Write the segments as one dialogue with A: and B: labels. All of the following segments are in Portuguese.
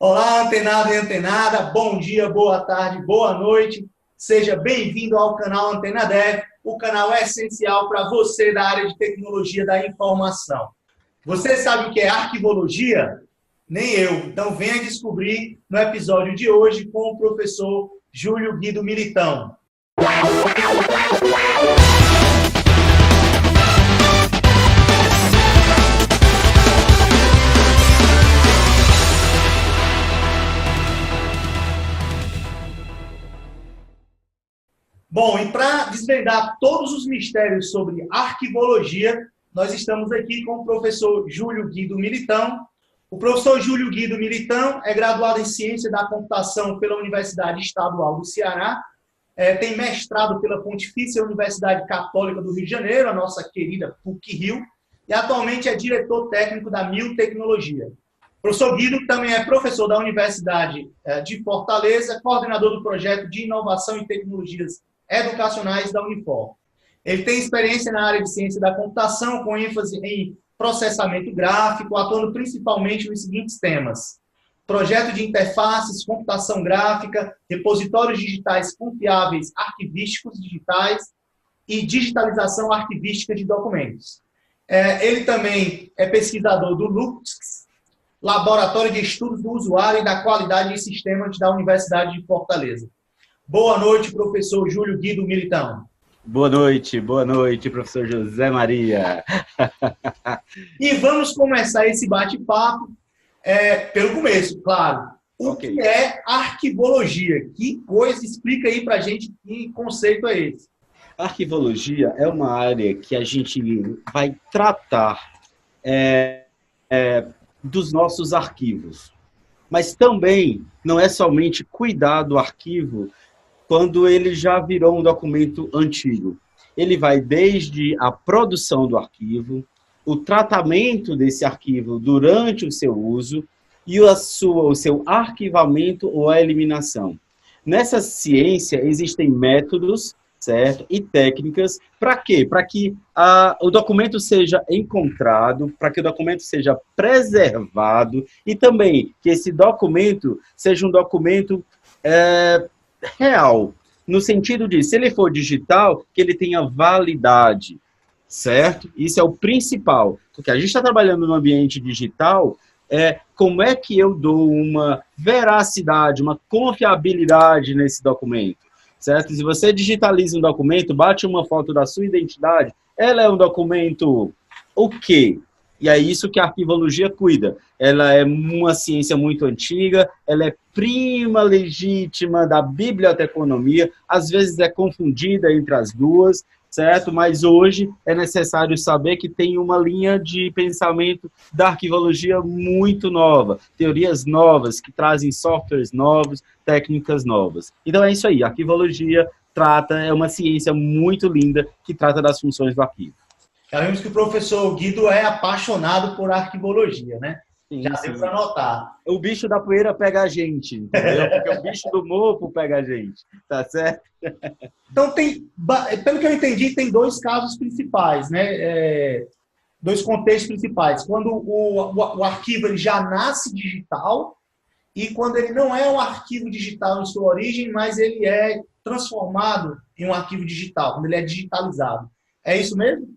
A: Olá, antenado e antenada, bom dia, boa tarde, boa noite. Seja bem-vindo ao canal Antena Dev, o canal essencial para você da área de tecnologia da informação. Você sabe o que é arquivologia? Nem eu. Então venha descobrir no episódio de hoje com o professor Júlio Guido Militão. Bom, e para desvendar todos os mistérios sobre arquivologia, nós estamos aqui com o professor Júlio Guido Militão. O professor Júlio Guido Militão é graduado em Ciência da Computação pela Universidade Estadual do Ceará, tem mestrado pela Pontifícia Universidade Católica do Rio de Janeiro, a nossa querida PUC-Rio, e atualmente é diretor técnico da Mil Tecnologia. O professor Guido também é professor da Universidade de Fortaleza, coordenador do projeto de Inovação e Tecnologias Educacionais da Unifor. Ele tem experiência na área de ciência da computação, com ênfase em processamento gráfico, atuando principalmente nos seguintes temas: projeto de interfaces, computação gráfica, repositórios digitais confiáveis, arquivísticos digitais e digitalização arquivística de documentos. Ele também é pesquisador do LUXS, Laboratório de Estudos do Usuário e da Qualidade de Sistemas da Universidade de Fortaleza. Boa noite, professor Júlio Guido Militão.
B: Boa noite, professor José Maria.
A: E vamos começar esse bate-papo pelo começo, claro. O que é arquivologia? Que coisa? Explica aí pra gente que conceito é esse.
B: Arquivologia é uma área que a gente vai tratar dos nossos arquivos. Mas também não é somente cuidar do arquivo quando ele já virou um documento antigo. Ele vai desde a produção do arquivo, o tratamento desse arquivo durante o seu uso e o seu arquivamento ou a eliminação. Nessa ciência existem métodos, certo? E técnicas. Para quê? Para que o documento seja encontrado, para que o documento seja preservado e também que esse documento seja um documento real, no sentido de, se ele for digital, que ele tenha validade, certo? Isso é o principal, porque a gente está trabalhando no ambiente digital, como é que eu dou uma veracidade, uma confiabilidade nesse documento, certo? Se você digitaliza um documento, bate uma foto da sua identidade, ela é um documento o quê? E é isso que a arquivologia cuida. Ela é uma ciência muito antiga, ela é prima legítima da biblioteconomia, às vezes é confundida entre as duas, certo? Mas hoje é necessário saber que tem uma linha de pensamento da arquivologia muito nova, teorias novas que trazem softwares novos, técnicas novas. Então é isso aí, a arquivologia é uma ciência muito linda que trata das funções do arquivo.
A: Sabemos que o professor Guido é apaixonado por arquivologia, né?
B: Sim,
A: já deu para notar.
B: O bicho da poeira pega a gente, entendeu? Porque o bicho do mofo pega a gente, tá certo?
A: Então, pelo que eu entendi, tem dois casos principais, né? Dois contextos principais. Quando o arquivo ele já nasce digital e quando ele não é um arquivo digital em sua origem, mas ele é transformado em um arquivo digital, quando ele é digitalizado. É isso mesmo?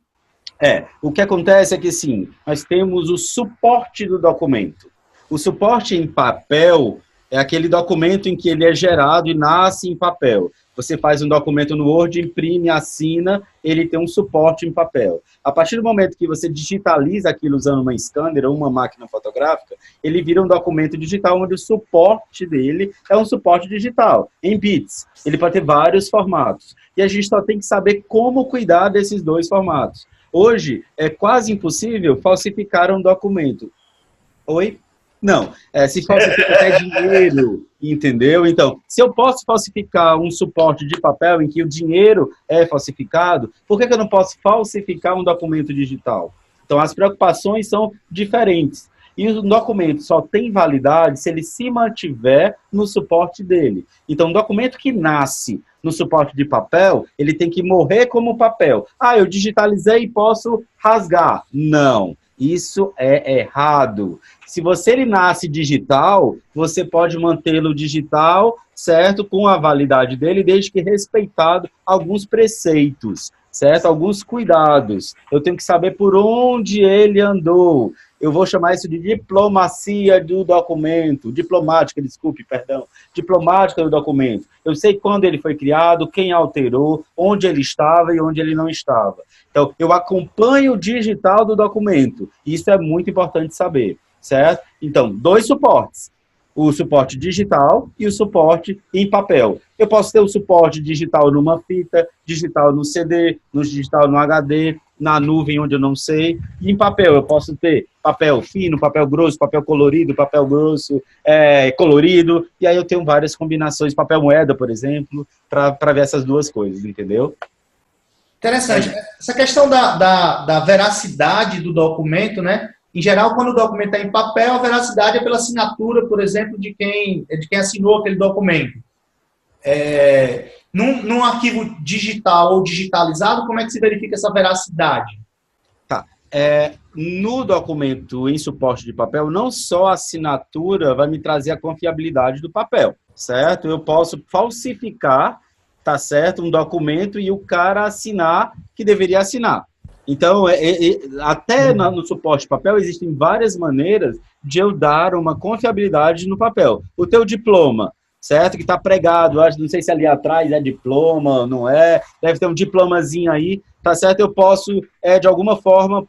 B: O que acontece é que, sim, nós temos o suporte do documento. O suporte em papel é aquele documento em que ele é gerado e nasce em papel. Você faz um documento no Word, imprime, assina, ele tem um suporte em papel. A partir do momento que você digitaliza aquilo usando uma scanner ou uma máquina fotográfica, ele vira um documento digital onde o suporte dele é um suporte digital, em bits. Ele pode ter vários formatos. E a gente só tem que saber como cuidar desses dois formatos. Hoje, é quase impossível falsificar um documento. Oi? Não. Se falsifica até dinheiro, entendeu? Então, se eu posso falsificar um suporte de papel em que o dinheiro é falsificado, por que eu não posso falsificar um documento digital? Então, as preocupações são diferentes. E o documento só tem validade se ele se mantiver no suporte dele. Então, um documento que nasce no suporte de papel, ele tem que morrer como papel. Eu digitalizei e posso rasgar. Não. Isso é errado. Se ele nasce digital, você pode mantê-lo digital, certo? Com a validade dele, desde que respeitado alguns preceitos, certo? Alguns cuidados. Eu tenho que saber por onde ele andou. Eu vou chamar isso de diplomacia do documento, diplomática, desculpe, perdão, diplomática do documento. Eu sei quando ele foi criado, quem alterou, onde ele estava e onde ele não estava. Então, eu acompanho o digital do documento. Isso é muito importante saber, certo? Então, 2 suportes. O suporte digital e o suporte em papel. Eu posso ter o suporte digital numa fita, digital no CD, no digital no HD, na nuvem onde eu não sei. E em papel, eu posso ter papel fino, papel grosso, papel colorido, papel grosso, colorido. E aí eu tenho várias combinações, papel moeda, por exemplo, para ver essas duas coisas, entendeu?
A: Interessante. Essa questão da veracidade do documento, né? Em geral, quando o documento está em papel, a veracidade é pela assinatura, por exemplo, de quem assinou aquele documento. Num arquivo digital ou digitalizado, como é que se verifica essa veracidade?
B: Tá. No documento em suporte de papel, não só a assinatura vai me trazer a confiabilidade do papel, certo? Eu posso falsificar, tá certo, um documento e o cara assinar que deveria assinar. Então, até no suporte de papel, existem várias maneiras de eu dar uma confiabilidade no papel. O teu diploma, certo? Que está pregado, não sei se ali atrás é diploma, não é, deve ter um diplomazinho aí, tá certo? Eu posso, de alguma forma,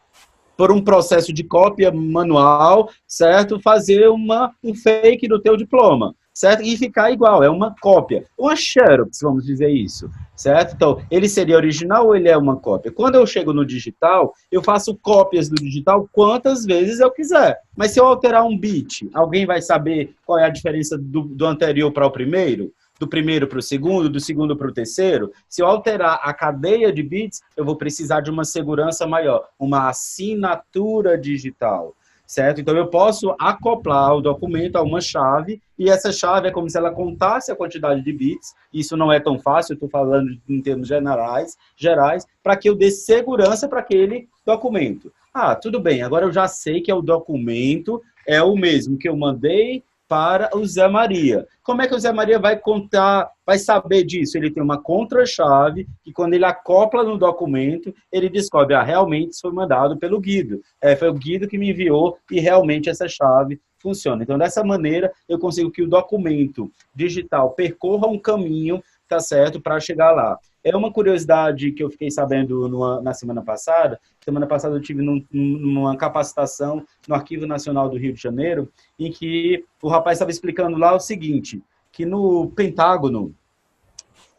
B: por um processo de cópia manual, certo? Fazer um fake do teu diploma, certo? E ficar igual, é uma cópia. Uma xerox, vamos dizer isso, certo? Então, ele seria original ou ele é uma cópia? Quando eu chego no digital, eu faço cópias do digital quantas vezes eu quiser. Mas se eu alterar um bit, alguém vai saber qual é a diferença do anterior para o primeiro? Do primeiro para o segundo, do segundo para o terceiro? Se eu alterar a cadeia de bits, eu vou precisar de uma segurança maior, uma assinatura digital, certo? Então, eu posso acoplar o documento a uma chave, e essa chave é como se ela contasse a quantidade de bits. Isso não é tão fácil, eu estou falando em termos gerais, para que eu dê segurança para aquele documento. Ah, tudo bem, agora eu já sei que o documento é o mesmo que eu mandei para o Zé Maria. Como é que o Zé Maria vai contar, vai saber disso? Ele tem uma contra-chave que, quando ele acopla no documento, ele descobre, realmente isso foi mandado pelo Guido. Foi o Guido que me enviou e realmente essa chave funciona. Então, dessa maneira, eu consigo que o documento digital percorra um caminho, tá certo, para chegar lá. É uma curiosidade que eu fiquei sabendo na semana passada. Semana passada eu tive numa capacitação no Arquivo Nacional do Rio de Janeiro, em que o rapaz estava explicando lá o seguinte, que no Pentágono,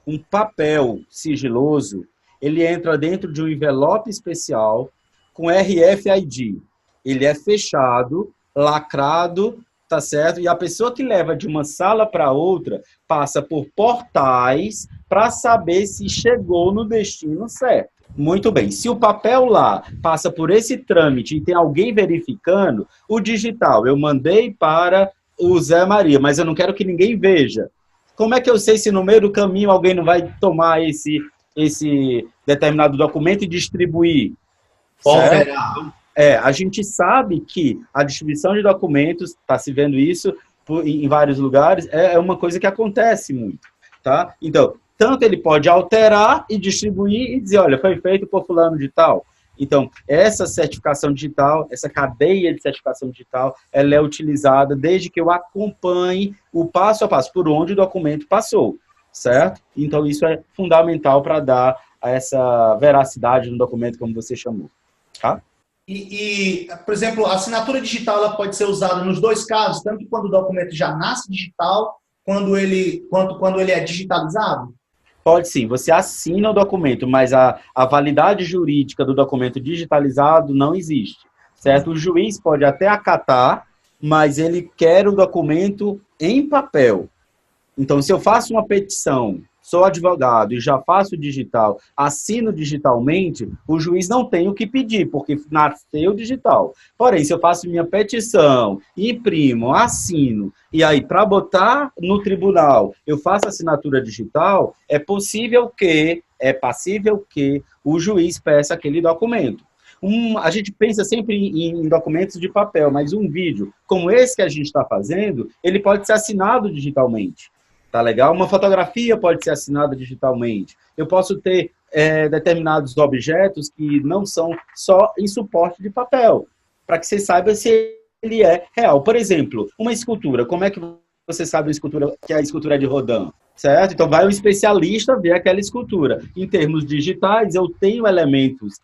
B: um papel sigiloso, ele entra dentro de um envelope especial com RFID. Ele é fechado, lacrado, tá certo? E a pessoa que leva de uma sala para outra passa por portais para saber se chegou no destino certo. Muito bem. Se o papel lá passa por esse trâmite e tem alguém verificando, o digital eu mandei para o Zé Maria, mas eu não quero que ninguém veja. Como é que eu sei se no meio do caminho alguém não vai tomar esse determinado documento e distribuir? A gente sabe que a distribuição de documentos, está se vendo isso em vários lugares, é uma coisa que acontece muito, tá? Então, tanto ele pode alterar e distribuir e dizer, olha, foi feito por fulano de tal. Então, essa certificação digital, essa cadeia de certificação digital, ela é utilizada desde que eu acompanhe o passo a passo, por onde o documento passou, certo? Então, isso é fundamental para dar essa veracidade no documento, como você chamou, tá?
A: Por exemplo, a assinatura digital ela pode ser usada nos dois casos, tanto quando o documento já nasce digital, quanto quando ele é digitalizado?
B: Pode sim, você assina o documento, mas a validade jurídica do documento digitalizado não existe, certo? O juiz pode até acatar, mas ele quer o documento em papel. Então, se eu faço uma petição, sou advogado e já faço digital, assino digitalmente, o juiz não tem o que pedir, porque nasceu digital. Porém, se eu faço minha petição, imprimo, assino, e aí para botar no tribunal eu faço assinatura digital, é passível que o juiz peça aquele documento. A gente pensa sempre em documentos de papel, mas um vídeo como esse que a gente está fazendo, ele pode ser assinado digitalmente. Tá legal? Uma fotografia pode ser assinada digitalmente. Eu posso ter determinados objetos que não são só em suporte de papel, para que você saiba se ele é real. Por exemplo, uma escultura. Como é que você sabe que a escultura é de Rodin? Certo? Então, vai um especialista ver aquela escultura. Em termos digitais, eu tenho elementos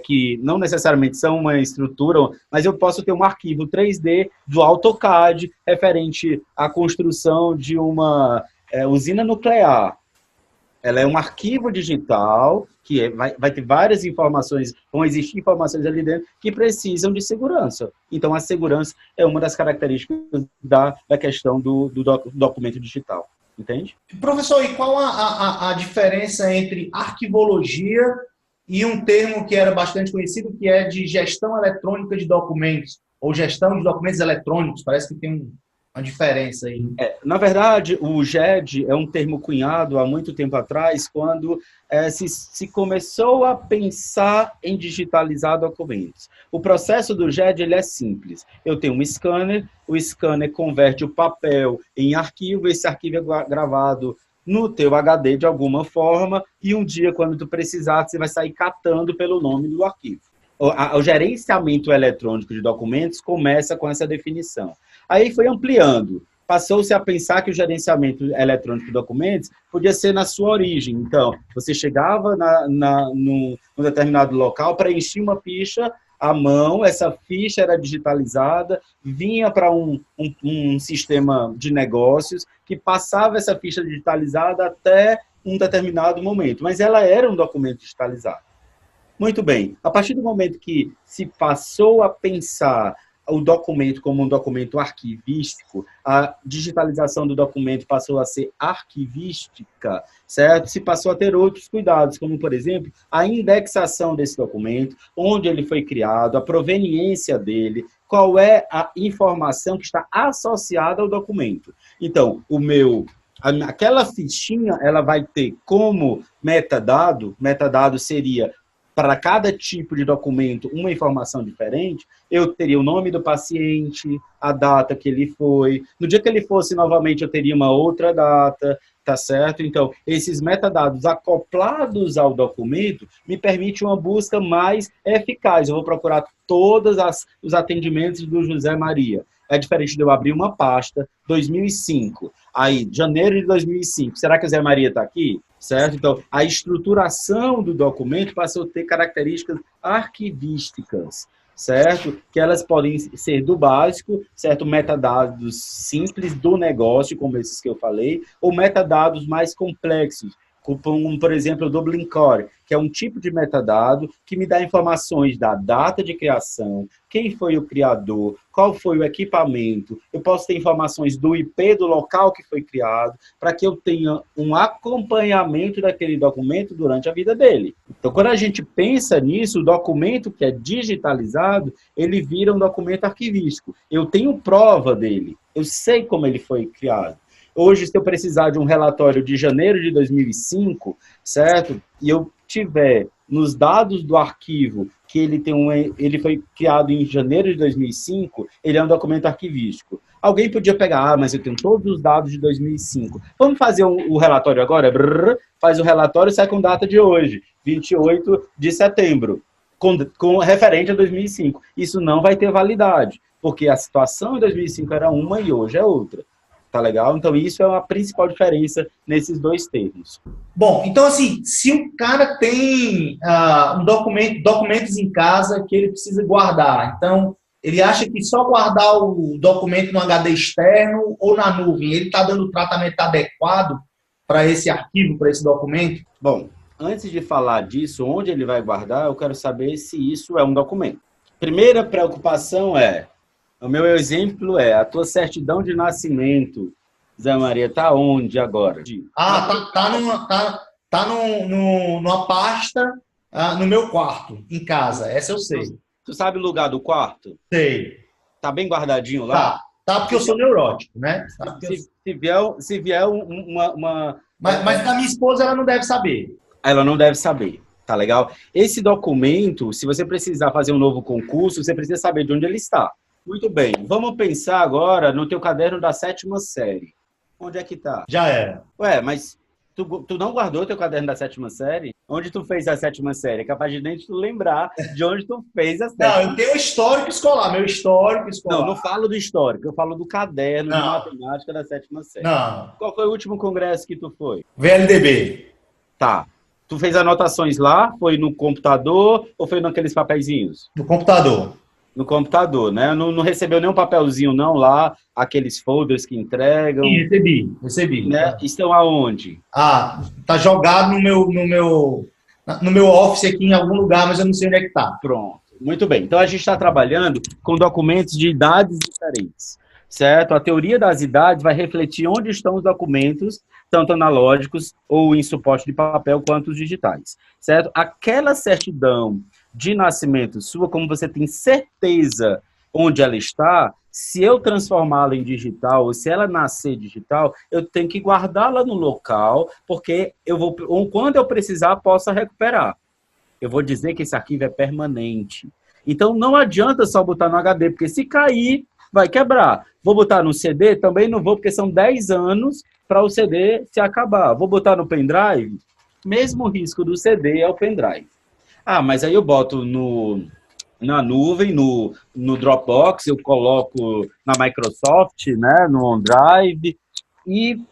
B: que não necessariamente são uma estrutura, mas eu posso ter um arquivo 3D do AutoCAD referente à construção de uma usina nuclear. Ela é um arquivo digital que vai ter várias informações, vão existir informações ali dentro que precisam de segurança. Então, a segurança é uma das características da questão do documento digital. Entende?
A: Professor, e qual a diferença entre arquivologia e um termo que era bastante conhecido, que é de gestão eletrônica de documentos, ou gestão de documentos eletrônicos? Parece que tem uma diferença aí.
B: Na verdade, o GED é um termo cunhado há muito tempo atrás, quando se começou a pensar em digitalizar documentos. O processo do GED ele é simples. Eu tenho um scanner, o scanner converte o papel em arquivo, esse arquivo é gravado no teu HD de alguma forma, e um dia, quando tu precisar, você vai sair catando pelo nome do arquivo. O gerenciamento eletrônico de documentos começa com essa definição. Aí foi ampliando. Passou-se a pensar que o gerenciamento eletrônico de documentos podia ser na sua origem. Então, você chegava num determinado local, preenchia uma ficha à mão, essa ficha era digitalizada, vinha para um sistema de negócios que passava essa ficha digitalizada até um determinado momento. Mas ela era um documento digitalizado. Muito bem. A partir do momento que se passou a pensar o documento como um documento arquivístico, a digitalização do documento passou a ser arquivística, certo? Se passou a ter outros cuidados, como, por exemplo, a indexação desse documento, onde ele foi criado, a proveniência dele, qual é a informação que está associada ao documento. Então, aquela fichinha, ela vai ter como metadado seria para cada tipo de documento uma informação diferente, eu teria o nome do paciente, a data que ele foi. No dia que ele fosse novamente, eu teria uma outra data, tá certo? Então, esses metadados acoplados ao documento me permite uma busca mais eficaz. Eu vou procurar todos os atendimentos do José Maria. É diferente de eu abrir uma pasta, 2005. Aí, janeiro de 2005. Será que o Zé Maria está aqui? Certo? Então, a estruturação do documento passou a ter características arquivísticas, certo? Que elas podem ser do básico, certo? Metadados simples do negócio, como esses que eu falei, ou metadados mais complexos, como, por exemplo, o Dublin Core, que é um tipo de metadado que me dá informações da data de criação, quem foi o criador, qual foi o equipamento. Eu posso ter informações do IP do local que foi criado, para que eu tenha um acompanhamento daquele documento durante a vida dele. Então, quando a gente pensa nisso, o documento que é digitalizado, ele vira um documento arquivístico. Eu tenho prova dele, eu sei como ele foi criado. Hoje, se eu precisar de um relatório de janeiro de 2005, certo? E eu tiver nos dados do arquivo que ele foi criado em janeiro de 2005, ele é um documento arquivístico. Alguém podia pegar, mas eu tenho todos os dados de 2005. Vamos fazer o relatório agora? Faz o relatório e sai com data de hoje, 28 de setembro, com referente a 2005. Isso não vai ter validade, porque a situação em 2005 era uma e hoje é outra. Tá legal? Então, isso é a principal diferença nesses dois termos.
A: Bom, então, assim, se o cara tem documentos em casa que ele precisa guardar, então, ele acha que só guardar o documento no HD externo ou na nuvem, ele está dando o tratamento adequado para esse arquivo, para esse documento?
B: Bom, antes de falar disso, onde ele vai guardar, eu quero saber se isso é um documento. Primeira preocupação o meu exemplo é a tua certidão de nascimento, Zé Maria, está onde agora?
A: Tá numa pasta no meu quarto, em casa. Essa eu sei.
B: Tu sabe o lugar do quarto?
A: Sei.
B: Tá bem guardadinho lá?
A: Tá porque eu sou neurótico, né?
B: Se vier uma...
A: Mas da minha esposa ela não deve saber.
B: Ela não deve saber. Tá legal? Esse documento, se você precisar fazer um novo concurso, você precisa saber de onde ele está. Muito bem, vamos pensar agora no teu caderno da 7ª série. Onde é que tá?
A: Já era.
B: Ué, mas tu não guardou teu caderno da 7ª série? Onde tu fez a 7ª série? É capaz de nem tu lembrar de onde tu fez a 7ª.
A: Não, eu tenho histórico escolar, meu histórico escolar.
B: Não, não falo do histórico, eu falo do caderno de
A: Não.
B: matemática da 7ª série.
A: Não.
B: Qual foi o último congresso que tu foi?
A: VLDB.
B: Tá. Tu fez anotações lá? Foi no computador ou foi naqueles papeizinhos?
A: No computador.
B: No computador, né? Não recebeu nenhum papelzinho não lá, aqueles folders que entregam,
A: Sim, recebi.
B: né? Estão aonde?
A: Ah, tá jogado no meu office aqui em algum lugar, mas eu não sei onde é que tá.
B: Pronto. Muito bem. Então, a gente está trabalhando com documentos de idades diferentes, certo? A teoria das idades vai refletir onde estão os documentos, tanto analógicos ou em suporte de papel, quanto os digitais, certo? Aquela certidão de nascimento sua, como você tem certeza onde ela está, se eu transformá-la em digital, ou se ela nascer digital, eu tenho que guardá-la no local, porque quando eu precisar, possa recuperar. Eu vou dizer que esse arquivo é permanente. Então, não adianta só botar no HD, porque se cair, vai quebrar. Vou botar no CD? Também não vou, porque são 10 anos para o CD se acabar. Vou botar no pendrive? Mesmo risco do CD é o pendrive. Ah, mas aí eu boto na nuvem, no Dropbox, eu coloco na Microsoft, né, no OneDrive, e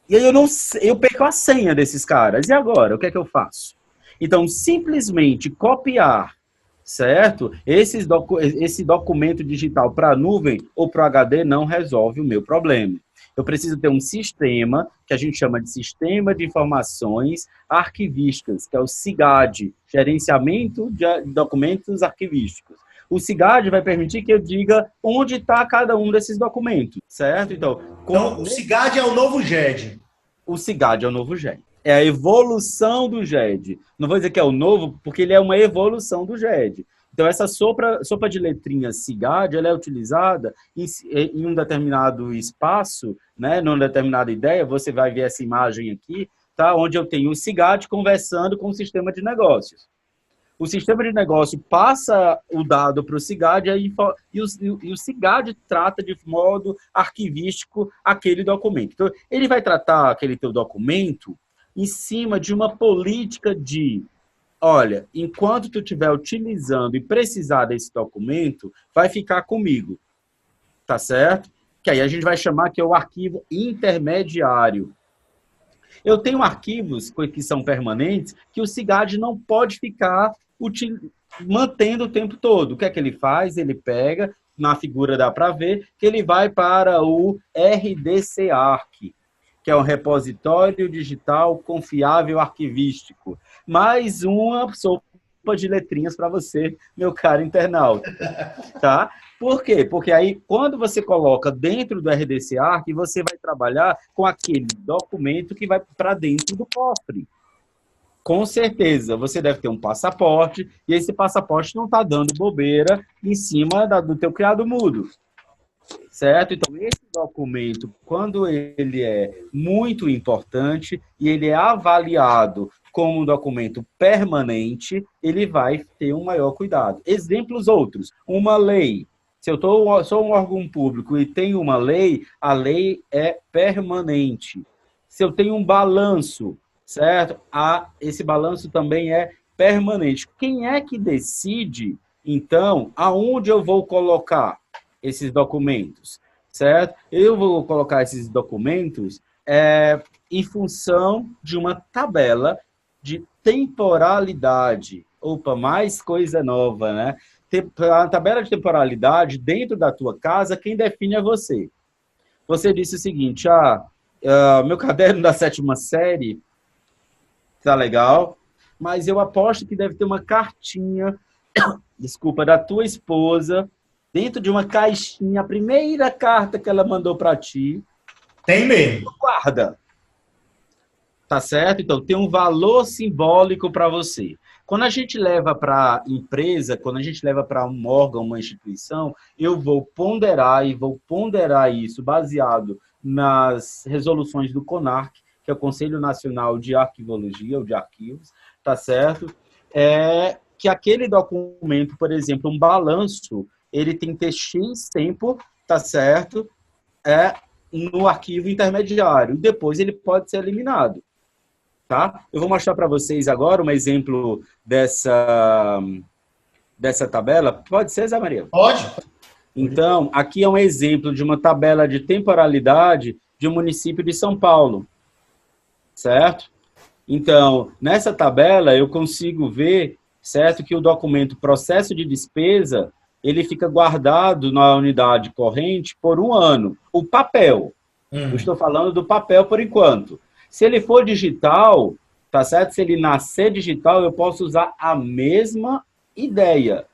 B: aí eu perco a senha desses caras. E agora? O que é que eu faço? Então, simplesmente copiar, certo? Esse documento digital para a nuvem ou para o HD não resolve o meu problema. Eu preciso ter um sistema, que a gente chama de Sistema de Informações Arquivísticas, que é o SIGAD, Gerenciamento de Documentos Arquivísticos. O SIGAD vai permitir que eu diga onde está cada um desses documentos, certo? Então,
A: o SIGAD é o novo GED.
B: O SIGAD é o novo GED. É a evolução do GED. Não vou dizer que é o novo, porque ele é uma evolução do GED. Então, essa sopa de letrinhas SIGAD, ela é utilizada em um determinado espaço, né, numa determinada ideia. Você vai ver essa imagem aqui, tá, onde eu tenho o SIGAD conversando com o sistema de negócios. O sistema de negócio passa o dado para o SIGAD e o SIGAD trata de modo arquivístico aquele documento. Então, ele vai tratar aquele teu documento em cima de uma política de, olha, enquanto tu estiver utilizando e precisar desse documento, vai ficar comigo, tá certo? Que aí a gente vai chamar que é o arquivo intermediário. Eu tenho arquivos que são permanentes que o SIGAD não pode ficar mantendo o tempo todo. O que é que ele faz? Ele pega, na figura dá para ver, que ele vai para o RDC-ARC, que é um repositório digital confiável arquivístico. Mais uma sopa de letrinhas para você, meu caro internauta. Tá? Por quê? Porque aí, quando você coloca dentro do RDC-ARC, você vai trabalhar com aquele documento que vai para dentro do cofre. Com certeza, você deve ter um passaporte, e esse passaporte não está dando bobeira em cima do teu criado mudo. Certo? Então, esse documento, quando ele é muito importante e ele é avaliado como um documento permanente, ele vai ter um maior cuidado. Exemplos outros, uma lei. Se eu sou um órgão público e tenho uma lei, a lei é permanente. Se eu tenho um balanço, certo? Esse balanço também é permanente. Quem é que decide, então, aonde eu vou colocar esses documentos, certo? Eu vou colocar esses documentos em função de uma tabela de temporalidade. Opa, mais coisa nova, né? A tabela de temporalidade dentro da tua casa, quem define é você. Você disse o seguinte, meu caderno da 7ª série tá legal, mas eu aposto que deve ter uma cartinha, desculpa, da tua esposa, dentro de uma caixinha, a primeira carta que ela mandou para ti.
A: Tem mesmo.
B: Guarda. Tá certo? Então, tem um valor simbólico para você. Quando a gente leva para a empresa, quando a gente leva para um órgão, uma instituição, eu vou ponderar isso baseado nas resoluções do CONARC, que é o Conselho Nacional de Arquivologia, ou de Arquivos, tá certo? é que aquele documento, por exemplo, um balanço, ele tem que ter X tempo, tá certo? No arquivo intermediário. E depois ele pode ser eliminado. Tá? Eu vou mostrar para vocês agora um exemplo dessa tabela. Pode ser, Zé Maria?
A: Pode.
B: Então, aqui é um exemplo de uma tabela de temporalidade de um município de São Paulo. Certo? Então, nessa tabela, eu consigo ver, certo, que o documento processo de despesa, ele fica guardado na unidade corrente por 1 ano. O papel. Eu estou falando do papel por enquanto. Se ele for digital, tá certo? Se ele nascer digital, eu posso usar a mesma ideia.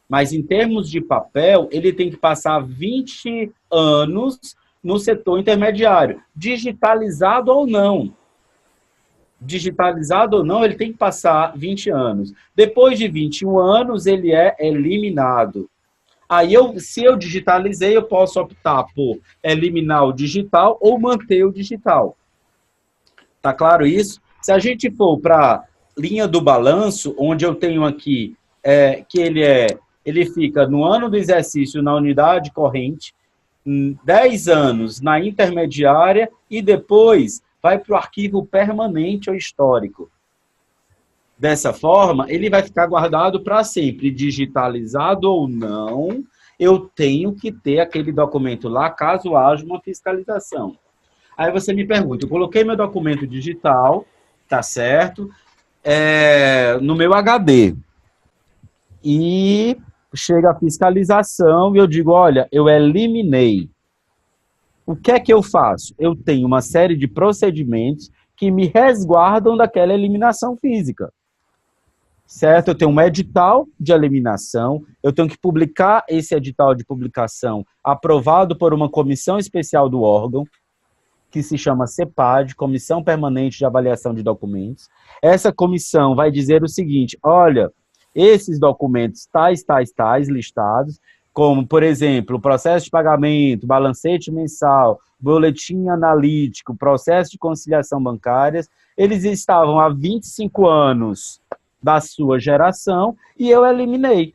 B: Mas em termos de papel, ele tem que passar 20 anos no setor intermediário, digitalizado ou não. Digitalizado ou não, ele tem que passar 20 anos. Depois de 21 anos, ele é eliminado. Aí, se eu digitalizei, eu posso optar por eliminar o digital ou manter o digital. Tá claro isso? Se a gente for para a linha do balanço, onde eu tenho aqui que ele fica no ano do exercício na unidade corrente, 10 anos na intermediária e depois vai para o arquivo permanente ou histórico. Dessa forma, ele vai ficar guardado para sempre, digitalizado ou não, eu tenho que ter aquele documento lá, caso haja uma fiscalização. Aí você me pergunta, eu coloquei meu documento digital, tá certo, no meu HD, e chega a fiscalização e eu digo, olha, eu eliminei. O que é que eu faço? Eu tenho uma série de procedimentos que me resguardam daquela eliminação física. Certo? Eu tenho um edital de eliminação, eu tenho que publicar esse edital de publicação aprovado por uma comissão especial do órgão, que se chama CEPAD, Comissão Permanente de Avaliação de Documentos. Essa comissão vai dizer o seguinte, olha, esses documentos tais listados, como, por exemplo, o processo de pagamento, balancete mensal, boletim analítico, processo de conciliação bancárias, eles estavam há 25 anos da sua geração e eu eliminei.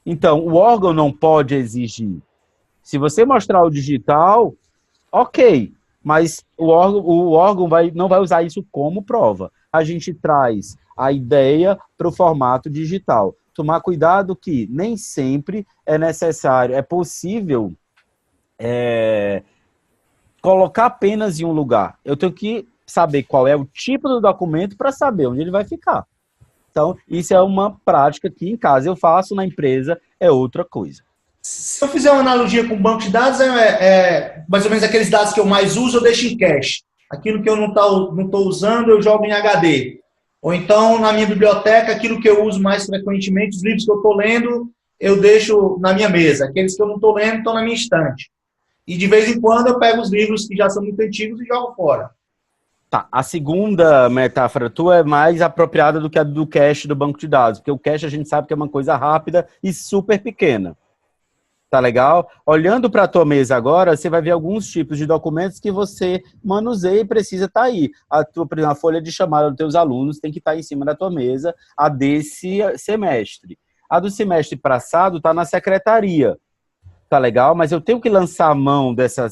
B: Então, o órgão não pode exigir. Se você mostrar o digital, ok, mas o órgão não vai usar isso como prova. A gente traz a ideia para o formato digital. Tomar cuidado que nem sempre é necessário, é possível colocar apenas em um lugar. Eu tenho que saber qual é o tipo do documento para saber onde ele vai ficar. Então, isso é uma prática que em casa eu faço, na empresa é outra coisa.
A: Se eu fizer uma analogia com o banco de dados, mais ou menos aqueles dados que eu mais uso, eu deixo em cache. Aquilo que eu não estou usando, eu jogo em HD. Ou então, na minha biblioteca, aquilo que eu uso mais frequentemente, os livros que eu estou lendo, eu deixo na minha mesa. Aqueles que eu não estou lendo estão na minha estante. E de vez em quando eu pego os livros que já são muito antigos e jogo fora.
B: Tá, a segunda metáfora tua é mais apropriada do que a do cache do banco de dados, porque o cache a gente sabe que é uma coisa rápida e super pequena. Tá legal? Olhando para a tua mesa agora, você vai ver alguns tipos de documentos que você manuseia e precisa estar aí. A folha de chamada dos teus alunos tem que estar em cima da tua mesa, a desse semestre. A do semestre passado está na secretaria. Tá legal? Mas eu tenho que lançar a mão dessa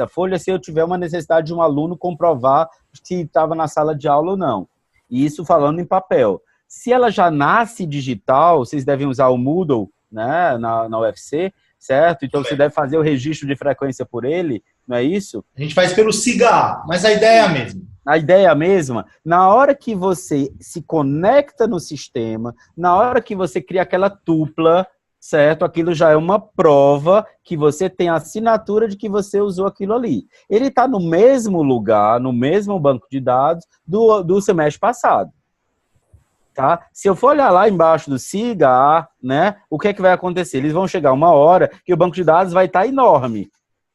B: folha se eu tiver uma necessidade de um aluno comprovar se estava na sala de aula ou não. Isso falando em papel. Se ela já nasce digital, vocês devem usar o Moodle, né, na UFC, certo? Então você deve fazer o registro de frequência por ele, não é isso?
A: A gente faz pelo SIGA, mas a ideia é a mesma.
B: A ideia é a mesma. Na hora que você se conecta no sistema, na hora que você cria aquela tupla, certo? Aquilo já é uma prova que você tem a assinatura de que você usou aquilo ali. Ele está no mesmo lugar, no mesmo banco de dados do semestre passado. Tá? Se eu for olhar lá embaixo do SIGA, né, o que é que vai acontecer? Eles vão chegar uma hora que o banco de dados vai estar enorme.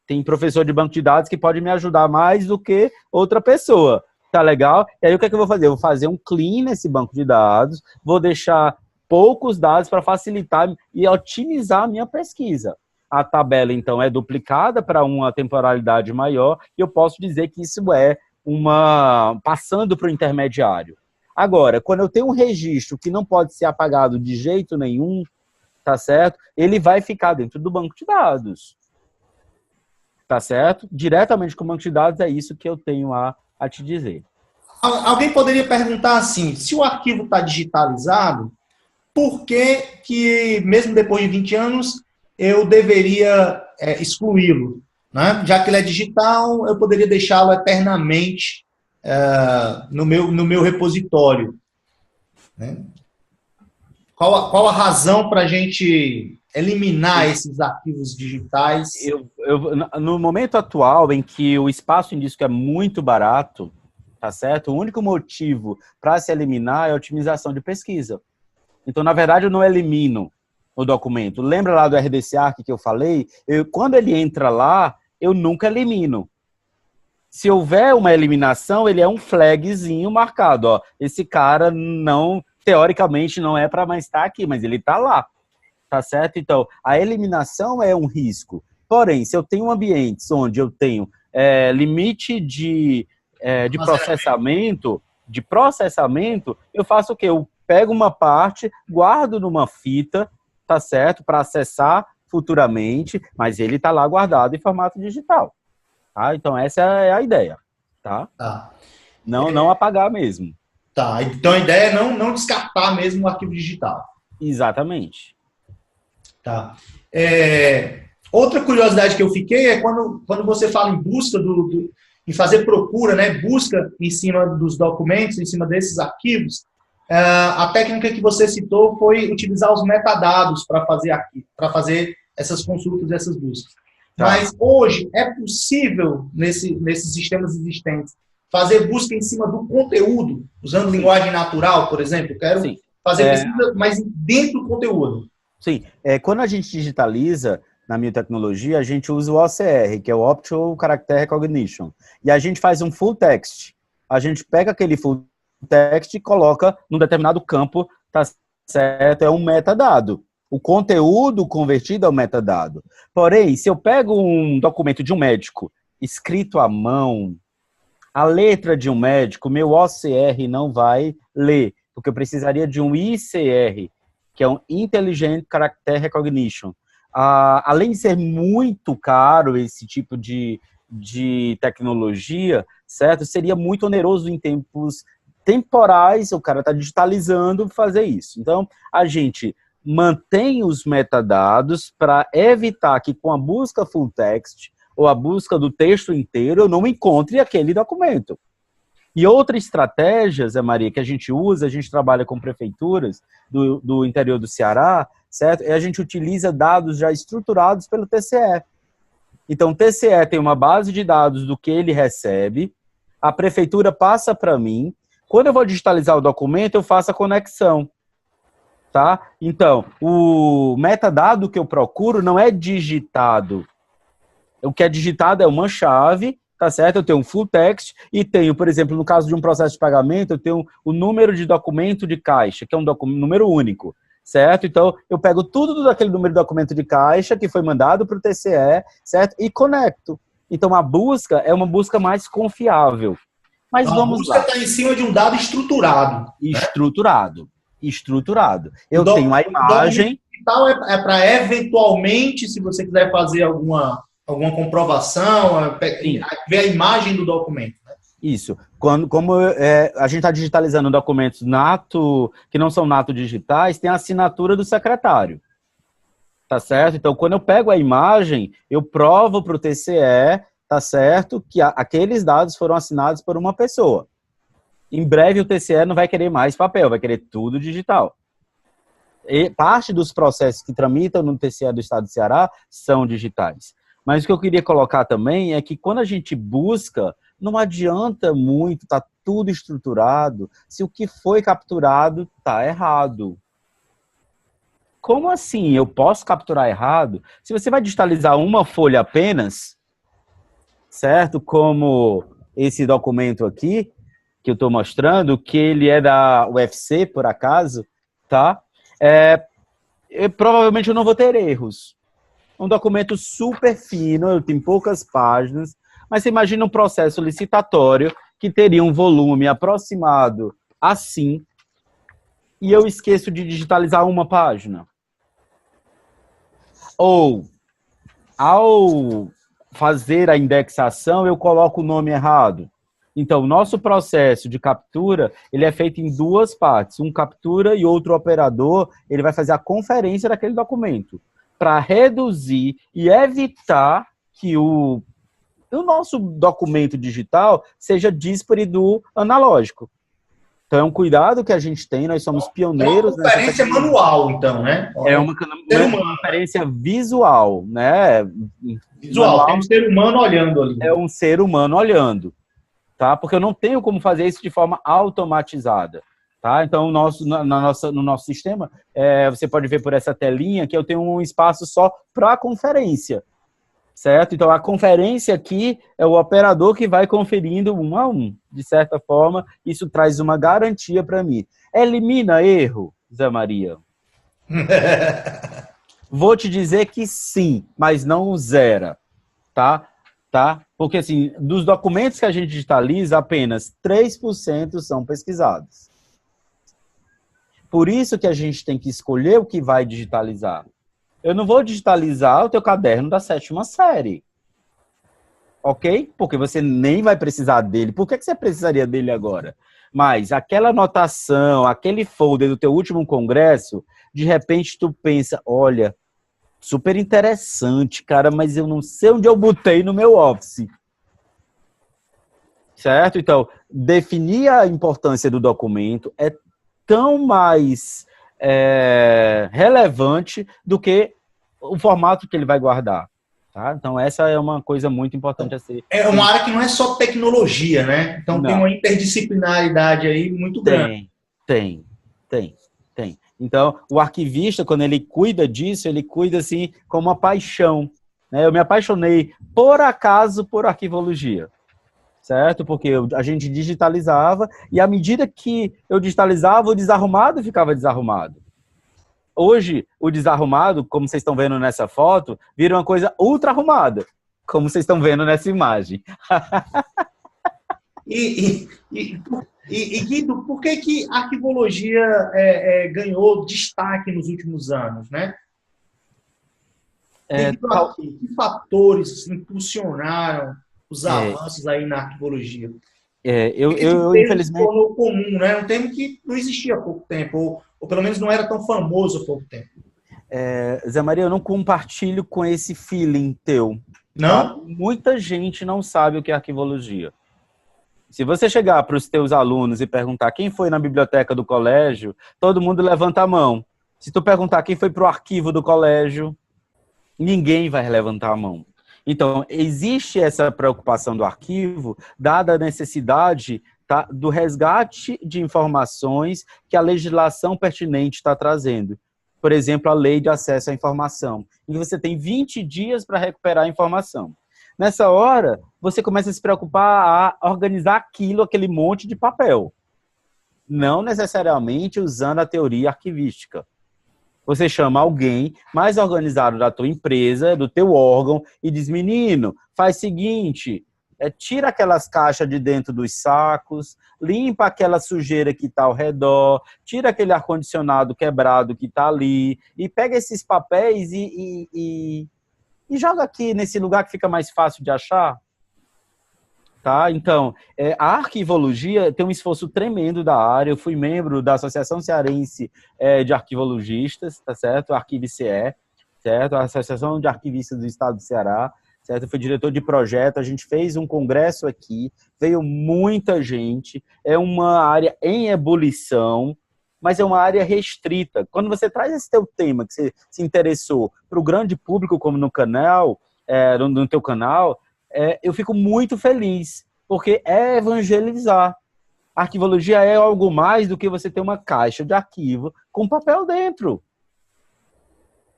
B: Tem professor de banco de dados que pode me ajudar mais do que outra pessoa. Tá legal? E aí o que é que eu vou fazer? Eu vou fazer um clean nesse banco de dados, vou deixar poucos dados para facilitar e otimizar a minha pesquisa. A tabela, então, é duplicada para uma temporalidade maior e eu posso dizer que isso é passando para o intermediário. Agora, quando eu tenho um registro que não pode ser apagado de jeito nenhum, tá certo? Ele vai ficar dentro do banco de dados. Tá certo? Diretamente com o banco de dados, é isso que eu tenho a te dizer.
A: Alguém poderia perguntar assim, se o arquivo está digitalizado, por que, mesmo depois de 20 anos, eu deveria excluí-lo? Né? Já que ele é digital, eu poderia deixá-lo eternamente no meu repositório. Né? Qual a razão para a gente eliminar esses arquivos digitais?
B: No momento atual, em que o espaço em disco é muito barato, tá certo? O único motivo para se eliminar é a otimização de pesquisa. Então, na verdade, eu não elimino o documento. Lembra lá do RDC-ARC que eu falei? Quando ele entra lá, eu nunca elimino. Se houver uma eliminação, ele é um flagzinho marcado. Ó, esse cara não, teoricamente, não é para mais estar aqui, mas ele está lá. Tá certo? Então, a eliminação é um risco. Porém, se eu tenho ambientes onde eu tenho limite de processamento, eu faço o quê? Eu pego uma parte, guardo numa fita, tá certo? Para acessar futuramente, mas ele está lá guardado em formato digital. Tá? Então, essa é a ideia. Tá?
A: Tá.
B: Não apagar mesmo.
A: Tá. Então, a ideia é não descartar mesmo o arquivo digital.
B: Exatamente.
A: Tá. Outra curiosidade que eu fiquei é quando você fala em busca em fazer procura, né? Busca em cima dos documentos, em cima desses arquivos. A técnica que você citou foi utilizar os metadados para fazer essas consultas, essas buscas. Tá. Mas hoje é possível, nesses sistemas existentes, fazer busca em cima do conteúdo, usando linguagem natural, por exemplo. Eu quero fazer pesquisa, mas dentro do conteúdo.
B: Sim. Quando a gente digitaliza na minha tecnologia, a gente usa o OCR, que é o Optical Character Recognition. E a gente faz um full text. A gente pega aquele full text e coloca num determinado campo, tá certo? É um metadado. O conteúdo convertido é um metadado. Porém, se eu pego um documento de um médico escrito à mão, a letra de um médico, meu OCR não vai ler, porque eu precisaria de um ICR, que é um Intelligent Character Recognition. Além de ser muito caro esse tipo de tecnologia, certo? Seria muito oneroso em tempos temporais, o cara está digitalizando, fazer isso. Então, a gente mantém os metadados para evitar que com a busca full text ou a busca do texto inteiro eu não encontre aquele documento. E outra estratégia, Zé Maria, que a gente usa, a gente trabalha com prefeituras do interior do Ceará, certo? A gente utiliza dados já estruturados pelo TCE. Então, o TCE tem uma base de dados do que ele recebe, a prefeitura passa para mim, quando eu vou digitalizar o documento, eu faço a conexão. Tá? Então, o metadado que eu procuro não é digitado. O que é digitado é uma chave, tá certo? Eu tenho um full text e tenho, por exemplo, no caso de um processo de pagamento, eu tenho o número de documento de caixa, que é um número único, certo? Então, eu pego tudo daquele número de documento de caixa que foi mandado para o TCE, certo? E conecto. Então, a busca é uma busca mais confiável. Mas vamos lá. A busca
A: está em cima de um dado estruturado.
B: Estruturado. Eu tenho a imagem.
A: O digital é para eventualmente, se você quiser fazer alguma comprovação, ver a imagem do documento. Né?
B: Isso. Como a gente está digitalizando documentos que não são nato digitais, tem a assinatura do secretário. Tá certo? Então, quando eu pego a imagem, eu provo para o TCE, tá certo, que aqueles dados foram assinados por uma pessoa. Em breve, o TCE não vai querer mais papel, vai querer tudo digital. E parte dos processos que tramitam no TCE do Estado do Ceará são digitais. Mas o que eu queria colocar também é que quando a gente busca, não adianta muito, tá tudo estruturado, se o que foi capturado tá errado. Como assim? Eu posso capturar errado? Se você vai digitalizar uma folha apenas, certo? Como esse documento aqui, que eu estou mostrando, que ele é da UFC, por acaso, tá? Provavelmente eu não vou ter erros. Um documento super fino, tem poucas páginas, mas você imagina um processo licitatório que teria um volume aproximado assim e eu esqueço de digitalizar uma página? Ou, ao fazer a indexação, eu coloco o nome errado? Então, o nosso processo de captura, ele é feito em duas partes. Um captura e outro operador, ele vai fazer a conferência daquele documento para reduzir e evitar que o nosso documento digital seja díspare do analógico. Então, é um cuidado que a gente tem, nós somos pioneiros.
A: É uma conferência manual, então, né?
B: É uma conferência visual, né?
A: Visual, manual, tem um ser humano olhando ali.
B: É um ser humano olhando. Tá? Porque eu não tenho como fazer isso de forma automatizada. Tá? Então, no nosso sistema, você pode ver por essa telinha que eu tenho um espaço só para a conferência. Certo? Então, a conferência aqui é o operador que vai conferindo um a um. De certa forma, isso traz uma garantia para mim. Elimina erro, Zé Maria? Vou te dizer que sim, mas não zera. Tá? Porque, assim, dos documentos que a gente digitaliza, apenas 3% são pesquisados. Por isso que a gente tem que escolher o que vai digitalizar. Eu não vou digitalizar o teu caderno da 7ª série. Ok? Porque você nem vai precisar dele. Por que você precisaria dele agora? Mas aquela anotação, aquele folder do teu último congresso, de repente tu pensa, olha, super interessante, cara, mas eu não sei onde eu botei no meu Office. Certo? Então, definir a importância do documento é tão mais relevante do que o formato que ele vai guardar. Tá? Então, essa é uma coisa muito importante a ser.
A: É uma área que não é só tecnologia, né? Então, não. Tem uma interdisciplinaridade aí muito grande.
B: Tem. Então, o arquivista, quando ele cuida disso, ele cuida assim com uma paixão. Né? Eu me apaixonei, por acaso, por arquivologia. Certo? Porque a gente digitalizava e à medida que eu digitalizava, o desarrumado ficava desarrumado. Hoje, o desarrumado, como vocês estão vendo nessa foto, vira uma coisa ultra arrumada, como vocês estão vendo nessa imagem.
A: Guido, por que a arquivologia ganhou destaque nos últimos anos, né? Que fatores impulsionaram os avanços aí na arquivologia?
B: Eu infelizmente...
A: tornou comum, né? Um termo que não existia há pouco tempo, ou pelo menos não era tão famoso há pouco tempo.
B: Zé Maria, eu não compartilho com esse feeling teu.
A: Não?
B: Tá? Muita gente não sabe o que é arquivologia. Se você chegar para os teus alunos e perguntar quem foi na biblioteca do colégio, todo mundo levanta a mão. Se tu perguntar quem foi para o arquivo do colégio, ninguém vai levantar a mão. Então, existe essa preocupação do arquivo, dada a necessidade, tá, do resgate de informações que a legislação pertinente está trazendo. Por exemplo, a Lei de Acesso à Informação, em que você tem 20 dias para recuperar a informação. Nessa hora, você começa a se preocupar a organizar aquele monte de papel. Não necessariamente usando a teoria arquivística. Você chama alguém mais organizado da tua empresa, do teu órgão, e diz, menino, faz o seguinte, tira aquelas caixas de dentro dos sacos, limpa aquela sujeira que está ao redor, tira aquele ar-condicionado quebrado que está ali, e pega esses papéis e joga aqui nesse lugar que fica mais fácil de achar. Tá? Então, a arquivologia tem um esforço tremendo da área. Eu fui membro da Associação Cearense de Arquivologistas, tá certo? Arquiv-CE, certo? A Associação de Arquivistas do Estado do Ceará, certo? Eu fui diretor de projeto, a gente fez um congresso aqui, veio muita gente, é uma área em ebulição, mas é uma área restrita. Quando você traz esse teu tema, que você se interessou para o grande público, como no canal, no teu canal, eu fico muito feliz, porque é evangelizar. A arquivologia é algo mais do que você ter uma caixa de arquivo com papel dentro.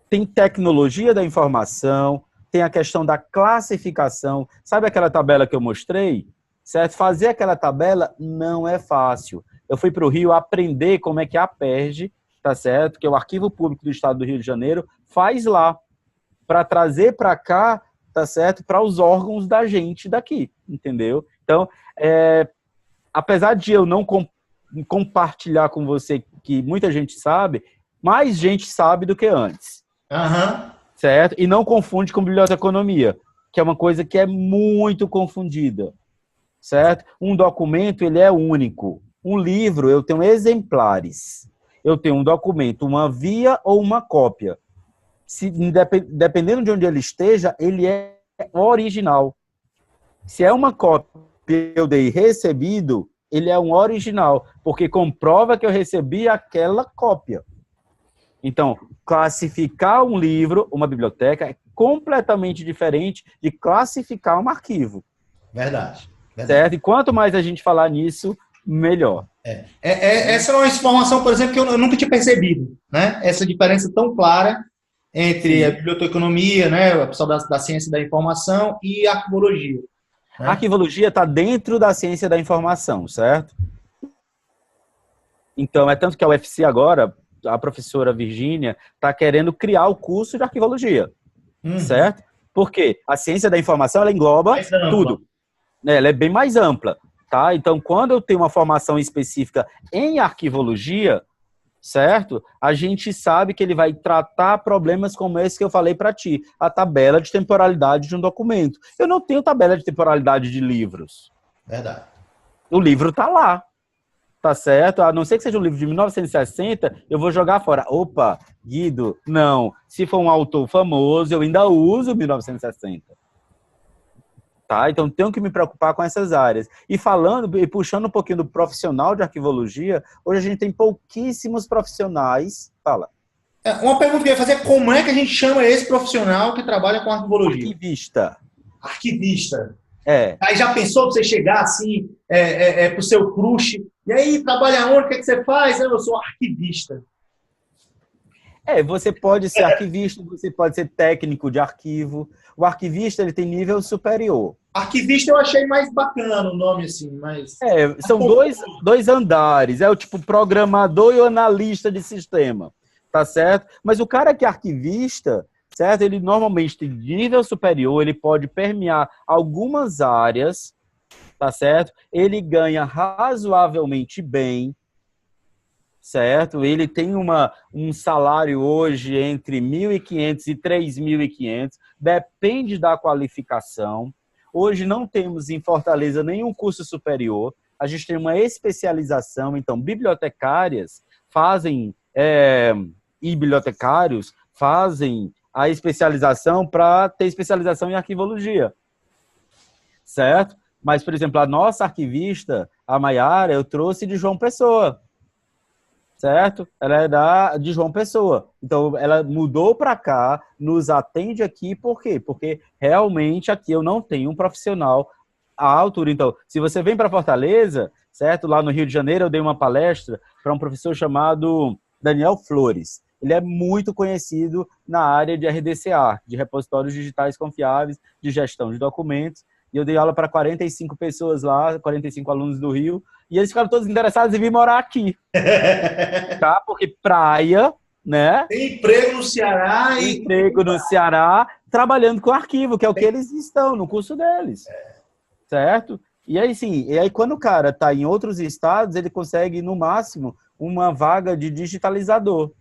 B: Tem tecnologia da informação, tem a questão da classificação. Sabe aquela tabela que eu mostrei? Certo? Fazer aquela tabela não é fácil. Eu fui para o Rio aprender como é que a Aperj, tá certo? Que é o Arquivo Público do Estado do Rio de Janeiro, faz lá, para trazer para cá, tá certo? Para os órgãos da gente daqui, entendeu? Então, apesar de eu não compartilhar com você que muita gente sabe, mais gente sabe do que antes. Certo? E não confunde com biblioteconomia, que é uma coisa que é muito confundida. Certo? Um documento, ele é único. Um livro, eu tenho exemplares. Eu tenho um documento, uma via ou uma cópia. Dependendo de onde ele esteja, ele é original. Se é uma cópia que eu dei recebido, ele é um original, porque comprova que eu recebi aquela cópia. Então, classificar um livro, uma biblioteca, é completamente diferente de classificar um arquivo.
A: Verdade.
B: Certo? E quanto mais a gente falar nisso, melhor.
A: Essa é uma informação, por exemplo, que eu nunca tinha percebido, né? Essa diferença tão clara entre a biblioteconomia, né, o pessoal da ciência da informação e a arquivologia. Né?
B: A arquivologia está dentro da ciência da informação, certo? Então, é tanto que a UFC agora, a professora Virgínia, está querendo criar o curso de arquivologia, certo? Porque a ciência da informação, ela engloba tudo. Ela é bem mais ampla, tá? Então, quando eu tenho uma formação específica em arquivologia, certo? A gente sabe que ele vai tratar problemas como esse que eu falei para ti, a tabela de temporalidade de um documento. Eu não tenho tabela de temporalidade de livros.
A: Verdade.
B: O livro está lá, tá certo? A não ser que seja um livro de 1960, eu vou jogar fora. Opa, Guido, não. Se for um autor famoso, eu ainda uso 1960. Tá? Então, tenho que me preocupar com essas áreas. E falando, e puxando um pouquinho do profissional de arquivologia, hoje a gente tem pouquíssimos profissionais. Fala.
A: Uma pergunta que eu ia fazer é como é que a gente chama esse profissional que trabalha com arquivologia?
B: Arquivista.
A: Arquivista.
B: É.
A: Aí já pensou pra você chegar assim, pro seu crush, e aí, trabalha onde? O que você faz? Eu sou arquivista.
B: Você pode ser arquivista, você pode ser técnico de arquivo. O arquivista, ele tem nível superior.
A: Arquivista eu achei mais bacana o nome, assim, mas...
B: São dois andares. É o tipo programador e o analista de sistema, tá certo? Mas o cara que é arquivista, certo? Ele normalmente tem nível superior, ele pode permear algumas áreas, tá certo? Ele ganha razoavelmente bem, certo? Ele tem um salário hoje entre 1.500 e 3.500, depende da qualificação. Hoje não temos em Fortaleza nenhum curso superior, a gente tem uma especialização, então bibliotecárias fazem, e bibliotecários fazem a especialização para ter especialização em arquivologia, certo? Mas, por exemplo, a nossa arquivista, a Maiara, eu trouxe de João Pessoa, certo? Ela é de João Pessoa. Então, ela mudou para cá, nos atende aqui, por quê? Porque realmente aqui eu não tenho um profissional à altura. Então, se você vem para Fortaleza, certo? Lá no Rio de Janeiro, eu dei uma palestra para um professor chamado Daniel Flores. Ele é muito conhecido na área de RDCA, de repositórios digitais confiáveis, de gestão de documentos. E eu dei aula para 45 pessoas lá, 45 alunos do Rio, e eles ficaram todos interessados em vir morar aqui. Tá? Porque praia, né?
A: Tem emprego no Ceará.
B: Emprego no Ceará, trabalhando com arquivo, que é o que eles estão no curso deles. Certo? E aí, sim, quando o cara está em outros estados, ele consegue, no máximo, uma vaga de digitalizador.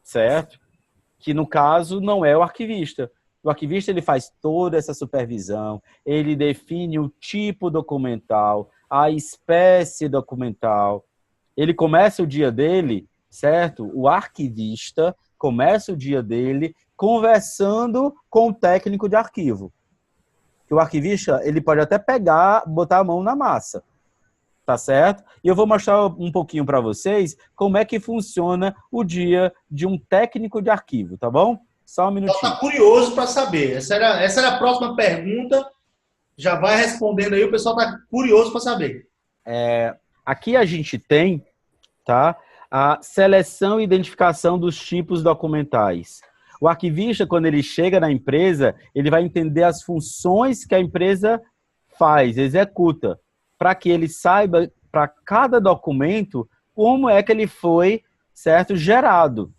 B: Certo? Que, no caso, não é o arquivista. O arquivista, ele faz toda essa supervisão, ele define o tipo documental, a espécie documental. Ele começa o dia dele, certo? O arquivista começa o dia dele conversando com o técnico de arquivo. O arquivista, ele pode até pegar, botar a mão na massa, tá certo? E eu vou mostrar um pouquinho para vocês como é que funciona o dia de um técnico de arquivo, tá bom? Só um minutinho.
A: Está curioso para saber. Essa era a próxima pergunta. Já vai respondendo aí, o pessoal está curioso para saber.
B: Aqui a gente tem, tá, a seleção e identificação dos tipos documentais. O arquivista, quando ele chega na empresa, ele vai entender as funções que a empresa faz, executa, para que ele saiba, para cada documento, como é que ele foi, certo, gerado.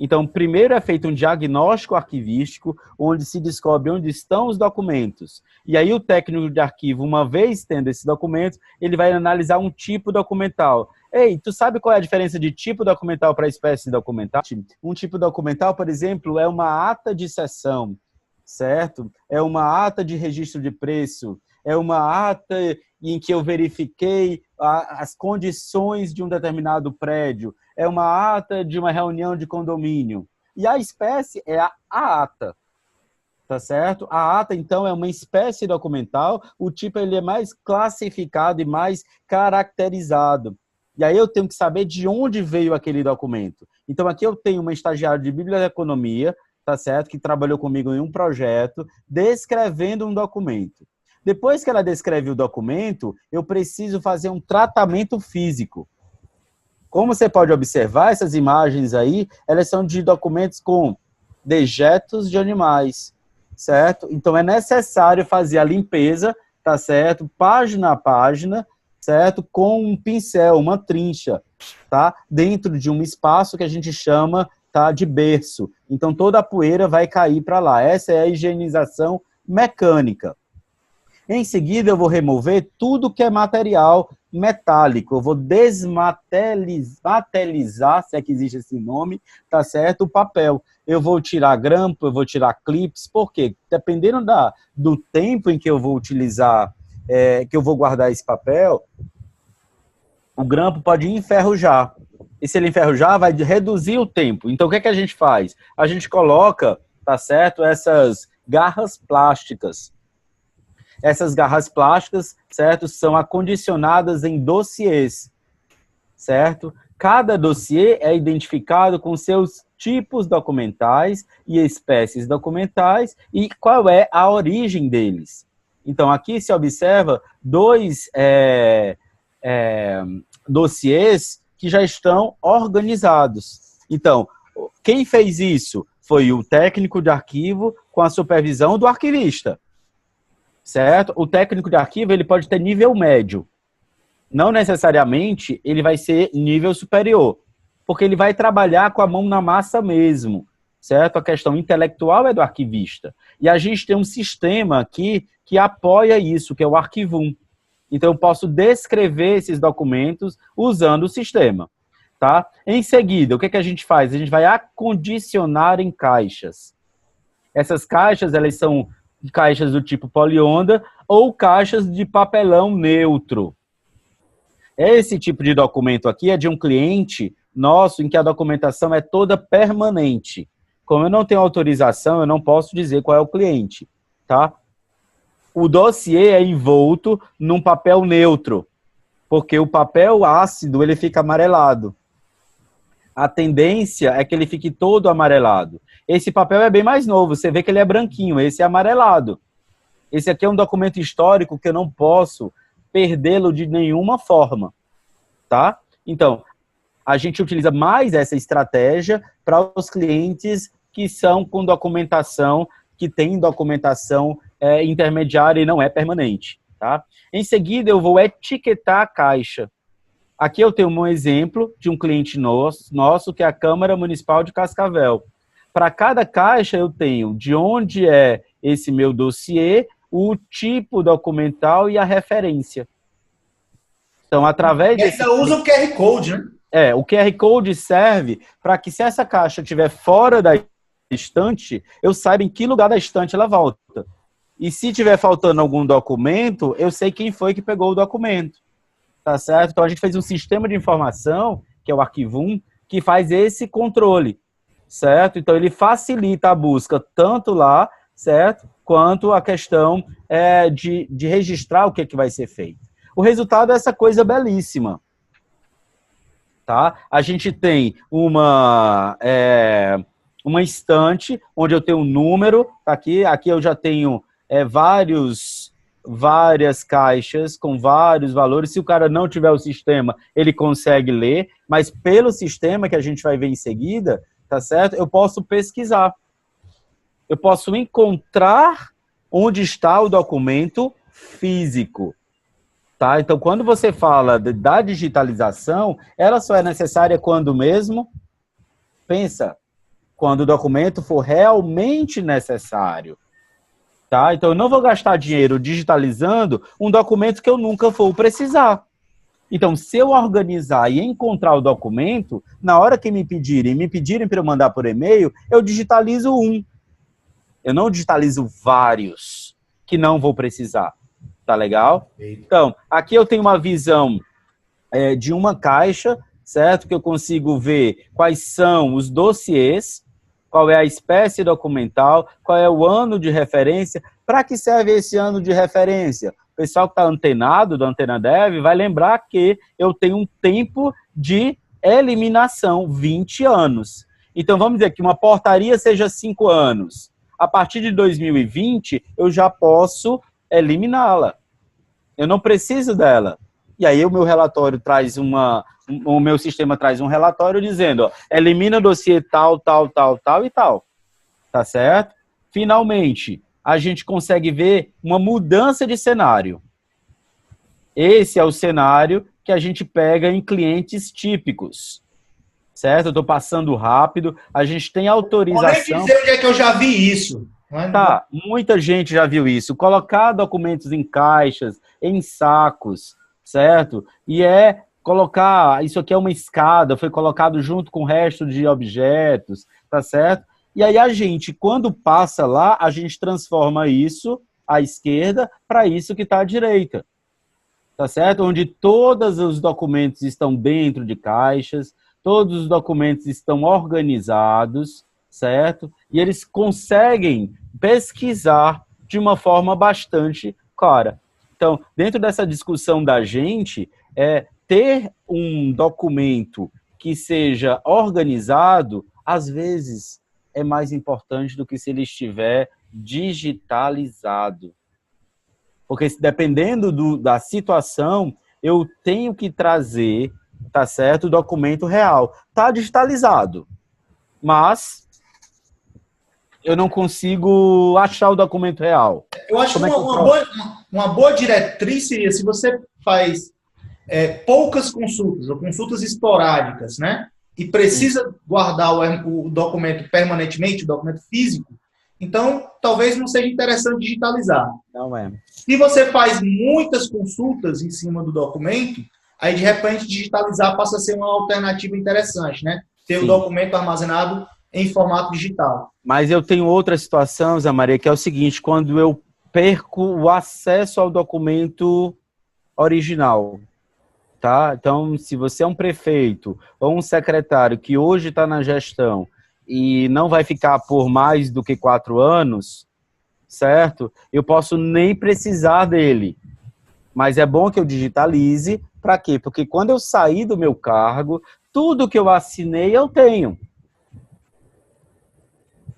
B: Então, primeiro é feito um diagnóstico arquivístico, onde se descobre onde estão os documentos. E aí o técnico de arquivo, uma vez tendo esses documentos, ele vai analisar um tipo documental. Ei, tu sabe qual é a diferença de tipo documental para espécie documental? Um tipo documental, por exemplo, é uma ata de cessão, certo? É uma ata de registro de preço, é uma ata em que eu verifiquei as condições de um determinado prédio, é uma ata de uma reunião de condomínio. E a espécie é a ata, tá certo? A ata, então, é uma espécie documental, o tipo ele é mais classificado e mais caracterizado. E aí eu tenho que saber de onde veio aquele documento. Então, aqui eu tenho uma estagiária de biblioteconomia, tá certo? Que trabalhou comigo em um projeto, descrevendo um documento. Depois que ela descreve o documento, eu preciso fazer um tratamento físico. Como você pode observar, essas imagens aí, elas são de documentos com dejetos de animais, certo? Então, é necessário fazer a limpeza, tá certo? Página a página, certo? Com um pincel, uma trincha, tá? Dentro de um espaço que a gente chama, tá, de berço. Então, toda a poeira vai cair para lá. Essa é a higienização mecânica. Em seguida, eu vou remover tudo que é material metálico. Eu vou desmaterializar, se é que existe esse nome, tá certo? O papel. Eu vou tirar grampo, eu vou tirar clips. Por quê? Dependendo do tempo em que eu vou utilizar, que eu vou guardar esse papel, o grampo pode enferrujar. E se ele enferrujar, vai reduzir o tempo. Então, o que é que a gente faz? A gente coloca, tá certo? Essas garras plásticas. Essas garras plásticas, certo, são acondicionadas em dossiês, certo? Cada dossiê é identificado com seus tipos documentais e espécies documentais e qual é a origem deles. Então, aqui se observa dois dossiês que já estão organizados. Então, quem fez isso foi o técnico de arquivo com a supervisão do arquivista. Certo? O técnico de arquivo ele pode ter nível médio. Não necessariamente ele vai ser nível superior, porque ele vai trabalhar com a mão na massa mesmo, certo? A questão intelectual é do arquivista. E a gente tem um sistema aqui que apoia isso, que é o Arquivum. Então eu posso descrever esses documentos usando o sistema, tá? Em seguida, o que a gente faz? A gente vai acondicionar em caixas. Essas caixas, elas são caixas do tipo polionda ou caixas de papelão neutro. Esse tipo de documento aqui é de um cliente nosso em que a documentação é toda permanente. Como eu não tenho autorização, eu não posso dizer qual é o cliente, tá? O dossiê é envolto num papel neutro, porque o papel ácido ele fica amarelado. A tendência é que ele fique todo amarelado. Esse papel é bem mais novo, você vê que ele é branquinho, esse é amarelado. Esse aqui é um documento histórico que eu não posso perdê-lo de nenhuma forma, tá? Então, a gente utiliza mais essa estratégia para os clientes que são com documentação, que tem documentação intermediária e não é permanente, tá? Em seguida, eu vou etiquetar a caixa. Aqui eu tenho um exemplo de um cliente nosso, que é a Câmara Municipal de Cascavel. Para cada caixa eu tenho de onde é esse meu dossiê, o tipo documental e a referência. Então, através desse...
A: ainda usa o QR Code, né?
B: O QR Code serve para que, se essa caixa estiver fora da estante, eu saiba em que lugar da estante ela volta. E se estiver faltando algum documento, eu sei quem foi que pegou o documento. Tá certo? Então, a gente fez um sistema de informação, que é o Arquivum, que faz esse controle, certo? Então, ele facilita a busca tanto lá, certo? Quanto a questão de registrar o que vai ser feito. O resultado é essa coisa belíssima, tá? A gente tem uma estante onde eu tenho um número, tá aqui eu já tenho várias caixas com vários valores. Se o cara não tiver o sistema, ele consegue ler, mas pelo sistema que a gente vai ver em seguida, tá certo? Eu posso pesquisar. Eu posso encontrar onde está o documento físico, tá? Então, quando você fala da digitalização, ela só é necessária quando mesmo? Pensa, quando o documento for realmente necessário. Tá? Então, eu não vou gastar dinheiro digitalizando um documento que eu nunca vou precisar. Então, se eu organizar e encontrar o documento, na hora que me pedirem para eu mandar por e-mail, eu digitalizo um. Eu não digitalizo vários que não vou precisar. Tá legal? Então, aqui eu tenho uma visão de uma caixa, certo? Que eu consigo ver quais são os dossiês, qual é a espécie documental, qual é o ano de referência, para que serve esse ano de referência? O pessoal que está antenado da Antena Dev vai lembrar que eu tenho um tempo de eliminação, 20 anos. Então, vamos dizer que uma portaria seja 5 anos. A partir de 2020, eu já posso eliminá-la. Eu não preciso dela. E aí o meu relatório traz o meu sistema traz um relatório dizendo, ó, elimina dossiê tal, tal, tal, tal e tal. Tá certo? Finalmente, a gente consegue ver uma mudança de cenário. Esse é o cenário que a gente pega em clientes típicos. Certo? Eu estou passando rápido, a gente tem autorização...
A: Pode dizer onde é que eu já vi isso.
B: Tá, muita gente já viu isso. Colocar documentos em caixas, em sacos, certo? E colocar, isso aqui é uma escada, foi colocado junto com o resto de objetos, tá certo? E aí a gente, quando passa lá, a gente transforma isso à esquerda para isso que está à direita, tá certo? Onde todos os documentos estão dentro de caixas, todos os documentos estão organizados, certo? E eles conseguem pesquisar de uma forma bastante clara. Então, dentro dessa discussão da gente, ter um documento que seja organizado, às vezes, é mais importante do que se ele estiver digitalizado. Porque, dependendo da situação, eu tenho que trazer, tá certo, o documento real. Está digitalizado, mas eu não consigo achar o documento real.
A: Eu acho que uma boa diretriz seria, se você faz poucas consultas, ou consultas esporádicas, né? E precisa guardar o documento permanentemente, o documento físico, então talvez não seja interessante digitalizar.
B: Não é.
A: Se você faz muitas consultas em cima do documento, aí de repente digitalizar passa a ser uma alternativa interessante, né? Ter o documento armazenado em formato digital.
B: Mas eu tenho outra situação, Zé Maria, que é o seguinte, quando eu perco o acesso ao documento original, tá? Então, se você é um prefeito ou um secretário que hoje está na gestão e não vai ficar por mais do que 4 anos, certo? Eu posso nem precisar dele. Mas é bom que eu digitalize. Para quê? Porque quando eu sair do meu cargo, tudo que eu assinei eu tenho.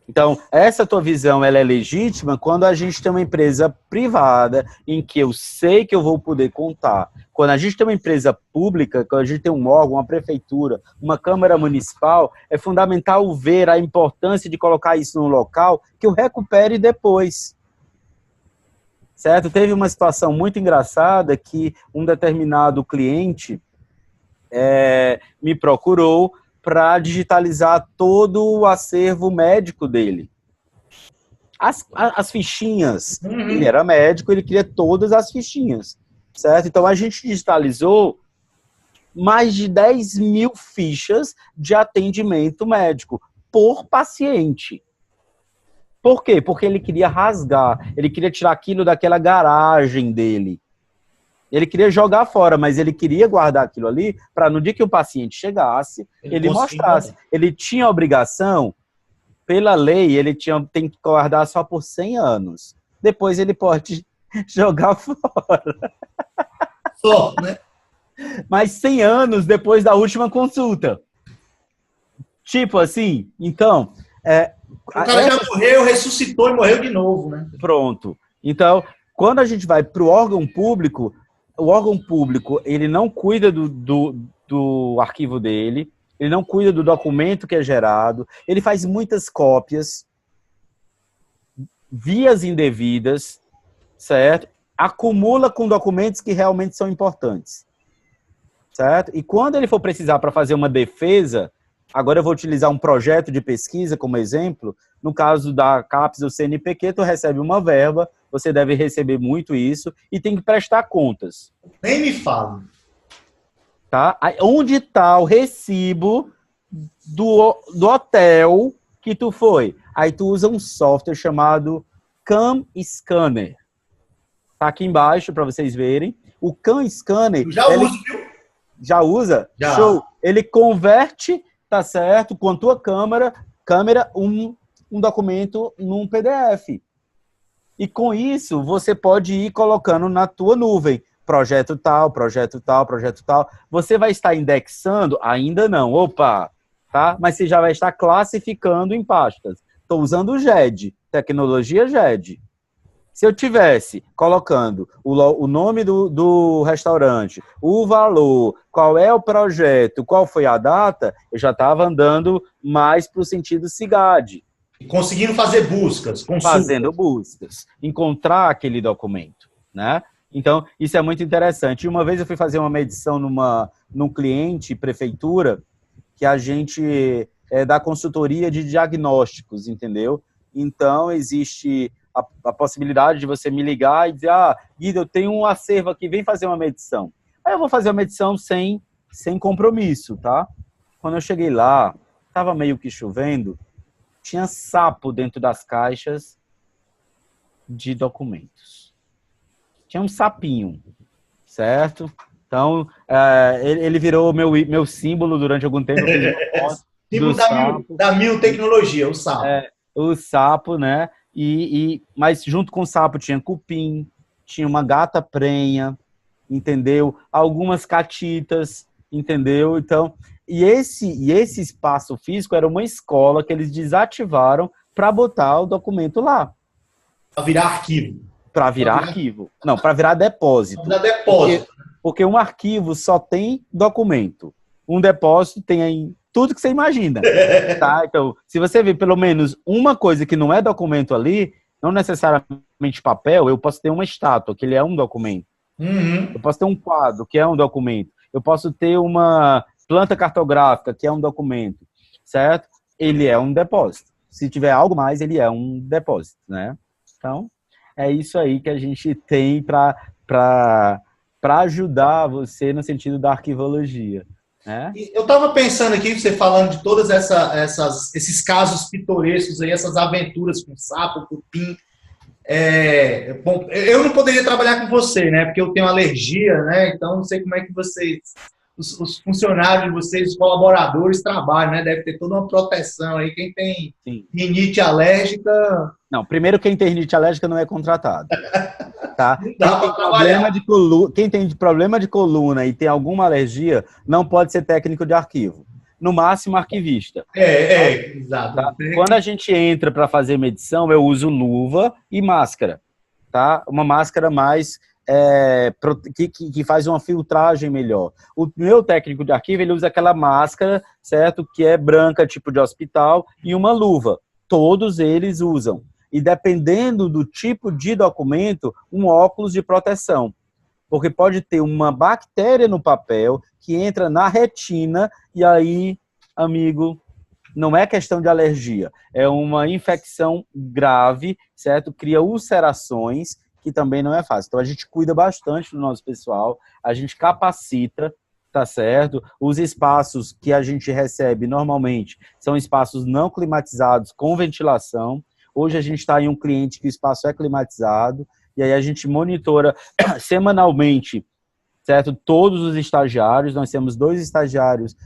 B: Então, essa tua visão ela é legítima quando a gente tem uma empresa privada em que eu sei que eu vou poder contar. Quando a gente tem uma empresa pública, quando a gente tem um órgão, uma prefeitura, uma Câmara Municipal, é fundamental ver a importância de colocar isso num local que eu recupere depois. Certo? Teve uma situação muito engraçada que um determinado cliente me procurou para digitalizar todo o acervo médico dele. As fichinhas. Ele era médico, ele queria todas as fichinhas. Certo? Então, a gente digitalizou mais de 10 mil fichas de atendimento médico por paciente. Por quê? Porque ele queria rasgar, ele queria tirar aquilo daquela garagem dele. Ele queria jogar fora, mas ele queria guardar aquilo ali para no dia que o paciente chegasse, ele mostrasse. Ele tinha a obrigação, pela lei, tem que guardar só por 100 anos. Depois ele pode jogar fora.
A: Só, né?
B: Mas 100 anos depois da última consulta. Tipo assim, então...
A: o cara já morreu, ressuscitou e morreu de novo, né?
B: Pronto. Então, quando a gente vai para o órgão público, ele não cuida do arquivo dele, ele não cuida do documento que é gerado, ele faz muitas cópias, vias indevidas, certo? Acumula com documentos que realmente são importantes, certo? E quando ele for precisar para fazer uma defesa, Agora eu vou utilizar um projeto de pesquisa como exemplo. No caso da CAPES ou CNPq, tu recebe uma verba, você deve receber muito isso e tem que prestar contas.
A: Nem me fala.
B: Tá? Aí, onde está o recibo do hotel que tu foi? Aí tu usa um software chamado Cam Scanner. Tá aqui embaixo para vocês verem. O Cam Scanner...
A: Eu já uso, viu?
B: Já usa?
A: Já.
B: Show! Ele converte, tá certo, com a tua câmera um documento num PDF. E com isso, você pode ir colocando na tua nuvem. Projeto tal, projeto tal, projeto tal. Você vai estar indexando? Ainda não. Opa! Tá? Mas você já vai estar classificando em pastas. Estou usando o GED, tecnologia GED. Se eu tivesse colocando o nome do restaurante, o valor, qual é o projeto, qual foi a data, eu já estava andando mais para o sentido CIGAD.
A: Conseguindo fazer buscas, consultas.
B: Fazendo buscas, encontrar aquele documento, né? Então, isso é muito interessante. E uma vez eu fui fazer uma medição num cliente, prefeitura, que a gente é da consultoria de diagnósticos, entendeu? Então, existe a possibilidade de você me ligar e dizer, Guido, eu tenho um acervo aqui, vem fazer uma medição. Aí eu vou fazer a medição sem compromisso, tá? Quando eu cheguei lá, estava meio que chovendo, tinha sapo dentro das caixas de documentos. Tinha um sapinho, certo? Então, ele virou meu símbolo durante algum tempo. Eu fiz uma foto
A: Símbolo da mil tecnologia, o sapo.
B: O sapo, né? Mas junto com o sapo tinha cupim, tinha uma gata prenha, entendeu? Algumas catitas, entendeu? Então, e esse espaço físico era uma escola que eles desativaram para botar o documento lá.
A: Para virar arquivo.
B: Para virar arquivo. Não, para virar depósito.
A: Para virar depósito.
B: Porque um arquivo só tem documento. Um depósito tem aí tudo que você imagina. Tá? Então, se você vê pelo menos uma coisa que não é documento ali, não necessariamente papel, eu posso ter uma estátua, que ele é um documento.
A: Uhum.
B: Eu posso ter um quadro, que é um documento. Eu posso ter uma planta cartográfica, que é um documento. Certo? Ele é um depósito. Se tiver algo mais, ele é um depósito, né? Então, é isso aí que a gente tem para ajudar você no sentido da arquivologia.
A: Eu estava pensando aqui, você falando de todos esses casos pitorescos aí, essas aventuras com sapo, cupim. Bom, eu não poderia trabalhar com você, né? Porque eu tenho alergia, né? Então não sei como é que vocês, os funcionários de vocês, os colaboradores trabalham, né? Deve ter toda uma proteção aí. Quem tem rinite alérgica...
B: Não, primeiro quem tem rinite alérgica não é contratado. Tá? Quem tem problema de coluna e tem alguma alergia, não pode ser técnico de arquivo. No máximo, arquivista.
A: Exato.
B: Tá? Quando a gente entra para fazer medição, eu uso luva e máscara. Tá? Uma máscara mais que faz uma filtragem melhor. O meu técnico de arquivo, ele usa aquela máscara, certo? Que é branca, tipo de hospital, e uma luva. Todos eles usam. E dependendo do tipo de documento, um óculos de proteção. Porque pode ter uma bactéria no papel que entra na retina e aí, amigo, não é questão de alergia. É uma infecção grave, certo? Cria ulcerações, que também não é fácil. Então, a gente cuida bastante do nosso pessoal, a gente capacita, tá certo? Os espaços que a gente recebe normalmente são espaços não climatizados com ventilação. Hoje a gente está em um cliente que o espaço é climatizado, e aí a gente monitora semanalmente, certo? Todos os estagiários, nós temos 2 estagiários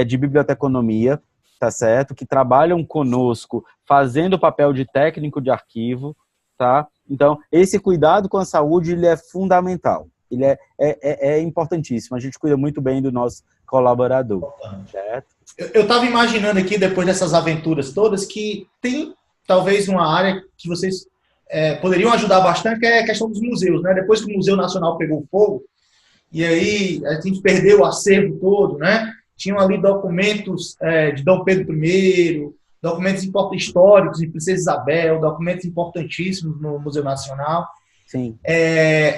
B: de biblioteconomia, tá certo? Que trabalham conosco, fazendo o papel de técnico de arquivo, tá? Então, esse cuidado com a saúde, ele é fundamental, ele é importantíssimo, a gente cuida muito bem do nosso colaborador, certo?
A: Eu estava imaginando aqui, depois dessas aventuras todas, que tem talvez uma área que vocês poderiam ajudar bastante, que é a questão dos museus, né? Depois que o Museu Nacional pegou fogo, e aí a gente perdeu o acervo todo, né? Tinham ali documentos de Dom Pedro I, documentos históricos de Princesa Isabel, documentos importantíssimos no Museu Nacional.
B: Sim.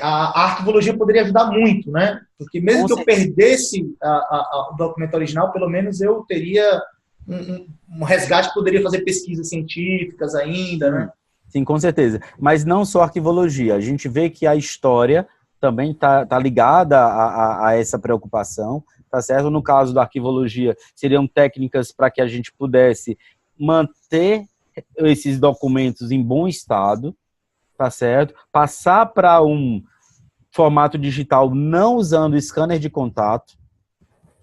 A: A arquivologia poderia ajudar muito, né? Porque mesmo que eu perdesse o documento original, pelo menos eu teria um resgate que poderia fazer pesquisas científicas ainda, né?
B: Sim, com certeza. Mas não só arquivologia. A gente vê que a história também tá ligada a essa preocupação, tá certo? No caso da arquivologia, seriam técnicas para que a gente pudesse manter esses documentos em bom estado, tá certo? Passar para um formato digital não usando scanner de contato.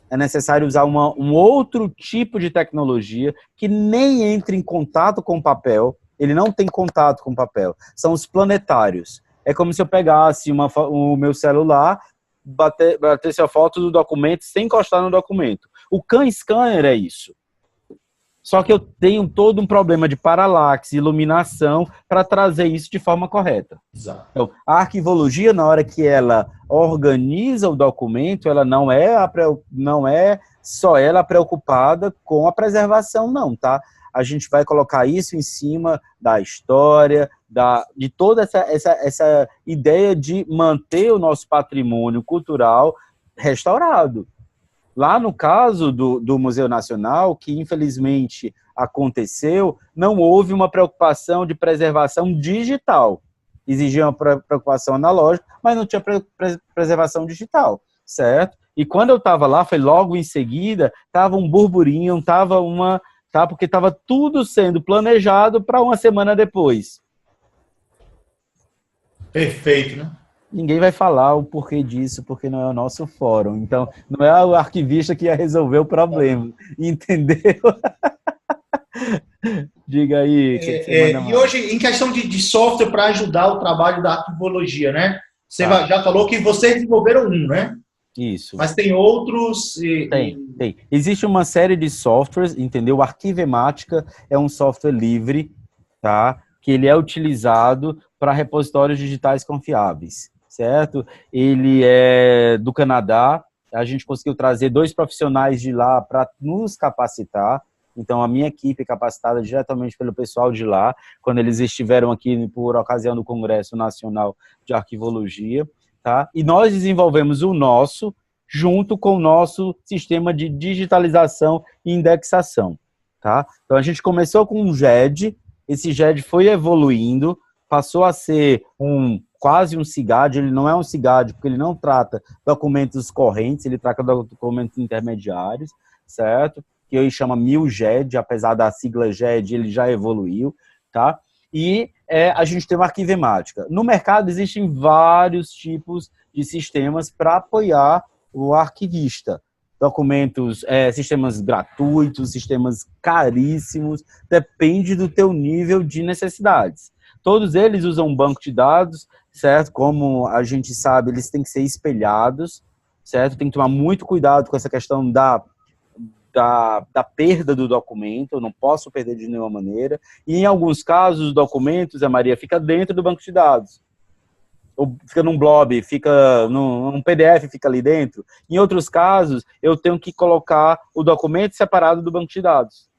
B: É necessário usar um outro tipo de tecnologia que nem entre em contato com o papel. Ele não tem contato com o papel. São os planetários. É como se eu pegasse o meu celular, batesse a foto do documento sem encostar no documento. O CanScanner é isso. Só que eu tenho todo um problema de paralaxe, iluminação, para trazer isso de forma correta.
A: Exato.
B: Então, a arquivologia, na hora que ela organiza o documento, ela não é só ela preocupada com a preservação, não, tá? A gente vai colocar isso em cima da história, de toda essa ideia de manter o nosso patrimônio cultural restaurado. Lá no caso do Museu Nacional, que infelizmente aconteceu, não houve uma preocupação de preservação digital. Exigia uma preocupação analógica, mas não tinha preservação digital, certo? E quando eu estava lá, foi logo em seguida, estava um burburinho, porque estava tudo sendo planejado para uma semana depois.
A: Perfeito, né?
B: Ninguém vai falar o porquê disso, porque não é o nosso fórum. Então, não é o arquivista que ia resolver o problema. Entendeu? Diga aí.
A: E hoje, em questão de software para ajudar o trabalho da arquivologia, né? Você já falou que vocês desenvolveram um, né?
B: Isso.
A: Mas tem outros?
B: Tem. Existe uma série de softwares, entendeu? O Arquivemática é um software livre, tá? Que ele é utilizado para repositórios digitais confiáveis, certo? Ele é do Canadá. A gente conseguiu trazer 2 profissionais de lá para nos capacitar. Então, a minha equipe é capacitada diretamente pelo pessoal de lá, quando eles estiveram aqui por ocasião do Congresso Nacional de Arquivologia, tá? E nós desenvolvemos o nosso, junto com o nosso sistema de digitalização e indexação, tá? Então, a gente começou com um GED, esse GED foi evoluindo, passou a ser quase um CIGAD. Ele não é um CIGAD, porque ele não trata documentos correntes, ele trata documentos intermediários, certo? Que ele chama 1000 GED, apesar da sigla GED, ele já evoluiu, tá? E a gente tem uma arquivemática. No mercado existem vários tipos de sistemas para apoiar o arquivista. Documentos, sistemas gratuitos, sistemas caríssimos, depende do teu nível de necessidades. Todos eles usam um banco de dados, certo? Como a gente sabe, eles têm que ser espelhados, certo? Tem que tomar muito cuidado com essa questão da perda do documento. Eu não posso perder de nenhuma maneira. E em alguns casos, os documentos, a Maria, fica dentro do banco de dados. Ou fica num blob, fica num PDF, fica ali dentro. Em outros casos, eu tenho que colocar o documento separado do banco de dados.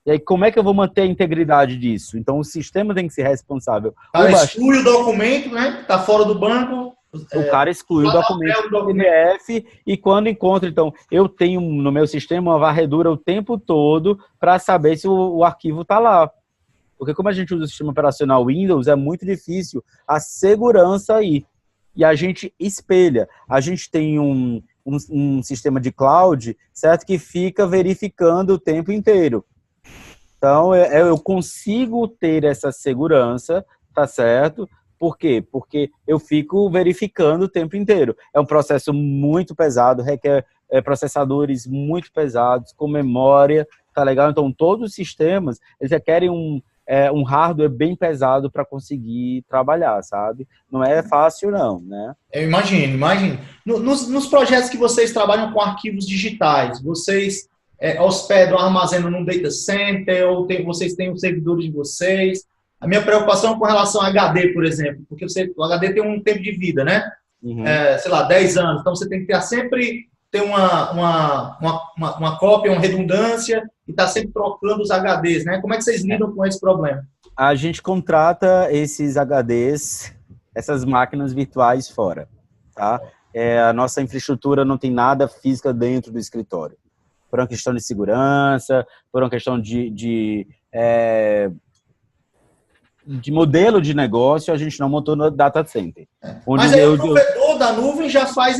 B: E aí, como é que eu vou manter a integridade disso? Então, o sistema tem que ser responsável.
A: O cara exclui o documento, né? Está fora do banco.
B: O cara exclui o documento do PDF e quando encontra, então, eu tenho no meu sistema uma varredura o tempo todo para saber se o arquivo está lá. Porque como a gente usa o sistema operacional Windows, é muito difícil a segurança aí. E a gente espelha. A gente tem um sistema de cloud, certo? Que fica verificando o tempo inteiro. Então, eu consigo ter essa segurança, tá certo? Por quê? Porque eu fico verificando o tempo inteiro. É um processo muito pesado, requer processadores muito pesados, com memória, tá legal? Então, todos os sistemas, eles requerem um hardware bem pesado para conseguir trabalhar, sabe? Não é fácil, não, né?
A: Eu imagino. Nos projetos que vocês trabalham com arquivos digitais, vocês hospedam, armazenam num data center, ou vocês têm os servidores de vocês? A minha preocupação é com relação ao HD, por exemplo, porque o HD tem um tempo de vida, né?
B: Uhum.
A: Sei lá, 10 anos. Então, você tem que sempre ter uma cópia, uma redundância, e estar sempre trocando os HDs, né? Como é que vocês lidam com esse problema?
B: A gente contrata esses HDs, essas máquinas virtuais fora, tá? A nossa infraestrutura não tem nada física dentro do escritório. por uma questão de segurança, por uma questão de modelo de negócio, a gente não montou no data center.
A: Mas aí o provedor da nuvem já faz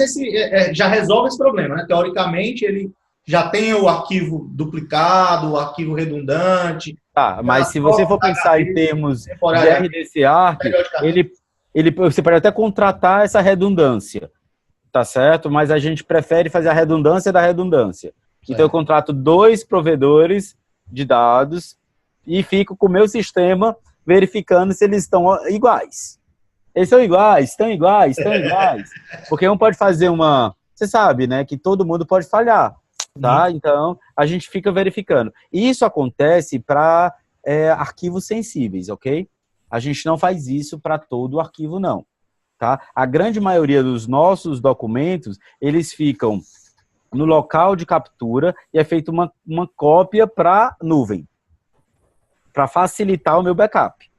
A: já resolve esse problema, né? Teoricamente, ele já tem o arquivo duplicado, o arquivo redundante.
B: Tá, mas se você for pensar em termos de RDC Arc, você pode até contratar essa redundância, tá certo? Mas a gente prefere fazer a redundância da redundância. Então eu contrato 2 provedores de dados e fico com o meu sistema verificando se eles estão iguais. Eles são iguais, estão iguais. Porque um pode fazer Você sabe, né, que todo mundo pode falhar, tá? Então, a gente fica verificando. E isso acontece para arquivos sensíveis, ok? A gente não faz isso para todo o arquivo, não. Tá? A grande maioria dos nossos documentos, eles ficam no local de captura e é feita uma cópia para nuvem, para facilitar o meu backup,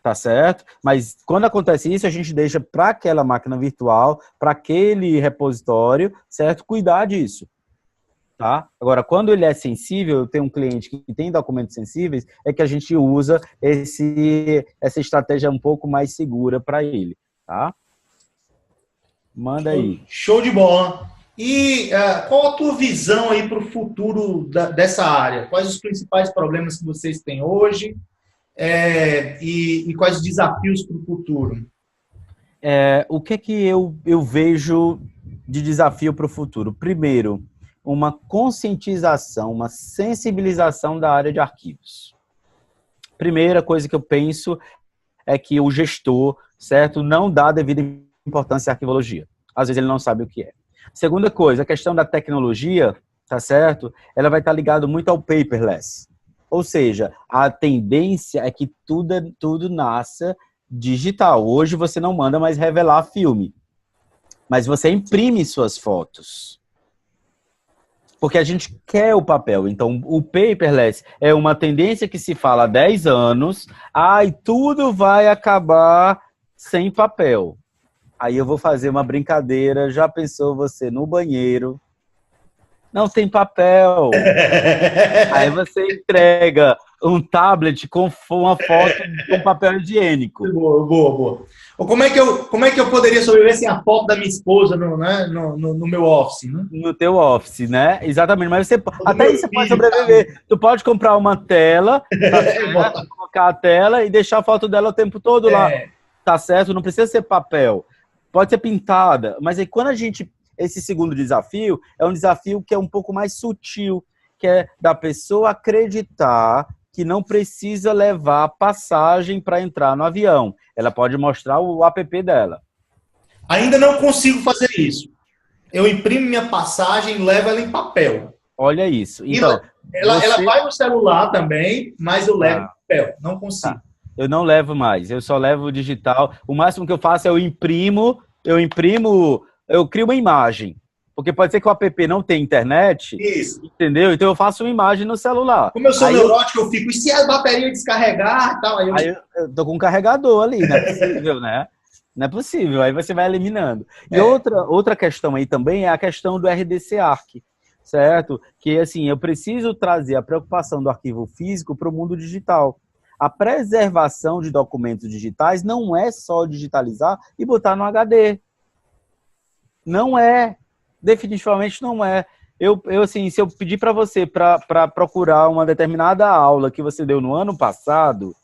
B: tá certo? Mas quando acontece isso, a gente deixa para aquela máquina virtual, para aquele repositório, certo? Cuidar disso, tá? Agora, quando ele é sensível, eu tenho um cliente que tem documentos sensíveis, é que a gente usa essa estratégia um pouco mais segura para ele, tá? Manda aí.
A: Show de bola. E qual a tua visão aí para o futuro dessa área? Quais os principais problemas que vocês têm hoje e quais os desafios para o futuro?
B: O que é que eu vejo de desafio para o futuro? Primeiro, uma conscientização, uma sensibilização da área de arquivos. Primeira coisa que eu penso é que o gestor, certo, não dá devida importância à arquivologia. Às vezes ele não sabe o que é. Segunda coisa, a questão da tecnologia, tá certo? Ela vai estar ligada muito ao paperless. Ou seja, a tendência é que tudo nasça digital. Hoje você não manda mais revelar filme, mas você imprime suas fotos. Porque a gente quer o papel. Então, o paperless é uma tendência que se fala há 10 anos. E tudo vai acabar sem papel. Aí eu vou fazer uma brincadeira. Já pensou você no banheiro? Não tem papel. Aí você entrega um tablet com uma foto com papel higiênico.
A: Boa. Como é que eu poderia sobreviver sem a foto da minha esposa no meu office? Né?
B: No teu office, né? Exatamente. Mas até isso você pode sobreviver. Tá? Tu pode comprar uma tela, tá certo? Colocar a tela e deixar a foto dela o tempo todo lá. Tá certo? Não precisa ser papel. Pode ser pintada. Mas aí quando esse segundo desafio é um desafio que é um pouco mais sutil, que é da pessoa acreditar que não precisa levar passagem para entrar no avião. Ela pode mostrar o app dela.
A: Ainda não consigo fazer isso. Eu imprimo minha passagem e levo ela em papel.
B: Olha isso. Então,
A: ela vai no celular também, mas eu levo em papel. Não consigo.
B: Tá. Eu não levo mais. Eu só levo digital. O máximo que eu faço é eu crio uma imagem. Porque pode ser que o app não tenha internet.
A: Isso.
B: Entendeu? Então eu faço uma imagem no celular.
A: Como eu sou neurótico, eu fico, e se a bateria descarregar e tal?
B: Aí eu tô com um carregador ali, não é possível, né? Não é possível. Aí você vai eliminando. E outra questão aí também é a questão do RDC Arc, certo? Que assim, eu preciso trazer a preocupação do arquivo físico para o mundo digital. A preservação de documentos digitais não é só digitalizar e botar no HD. Não é. Definitivamente não é. Assim, se eu pedir para você para procurar uma determinada aula que você deu no ano passado,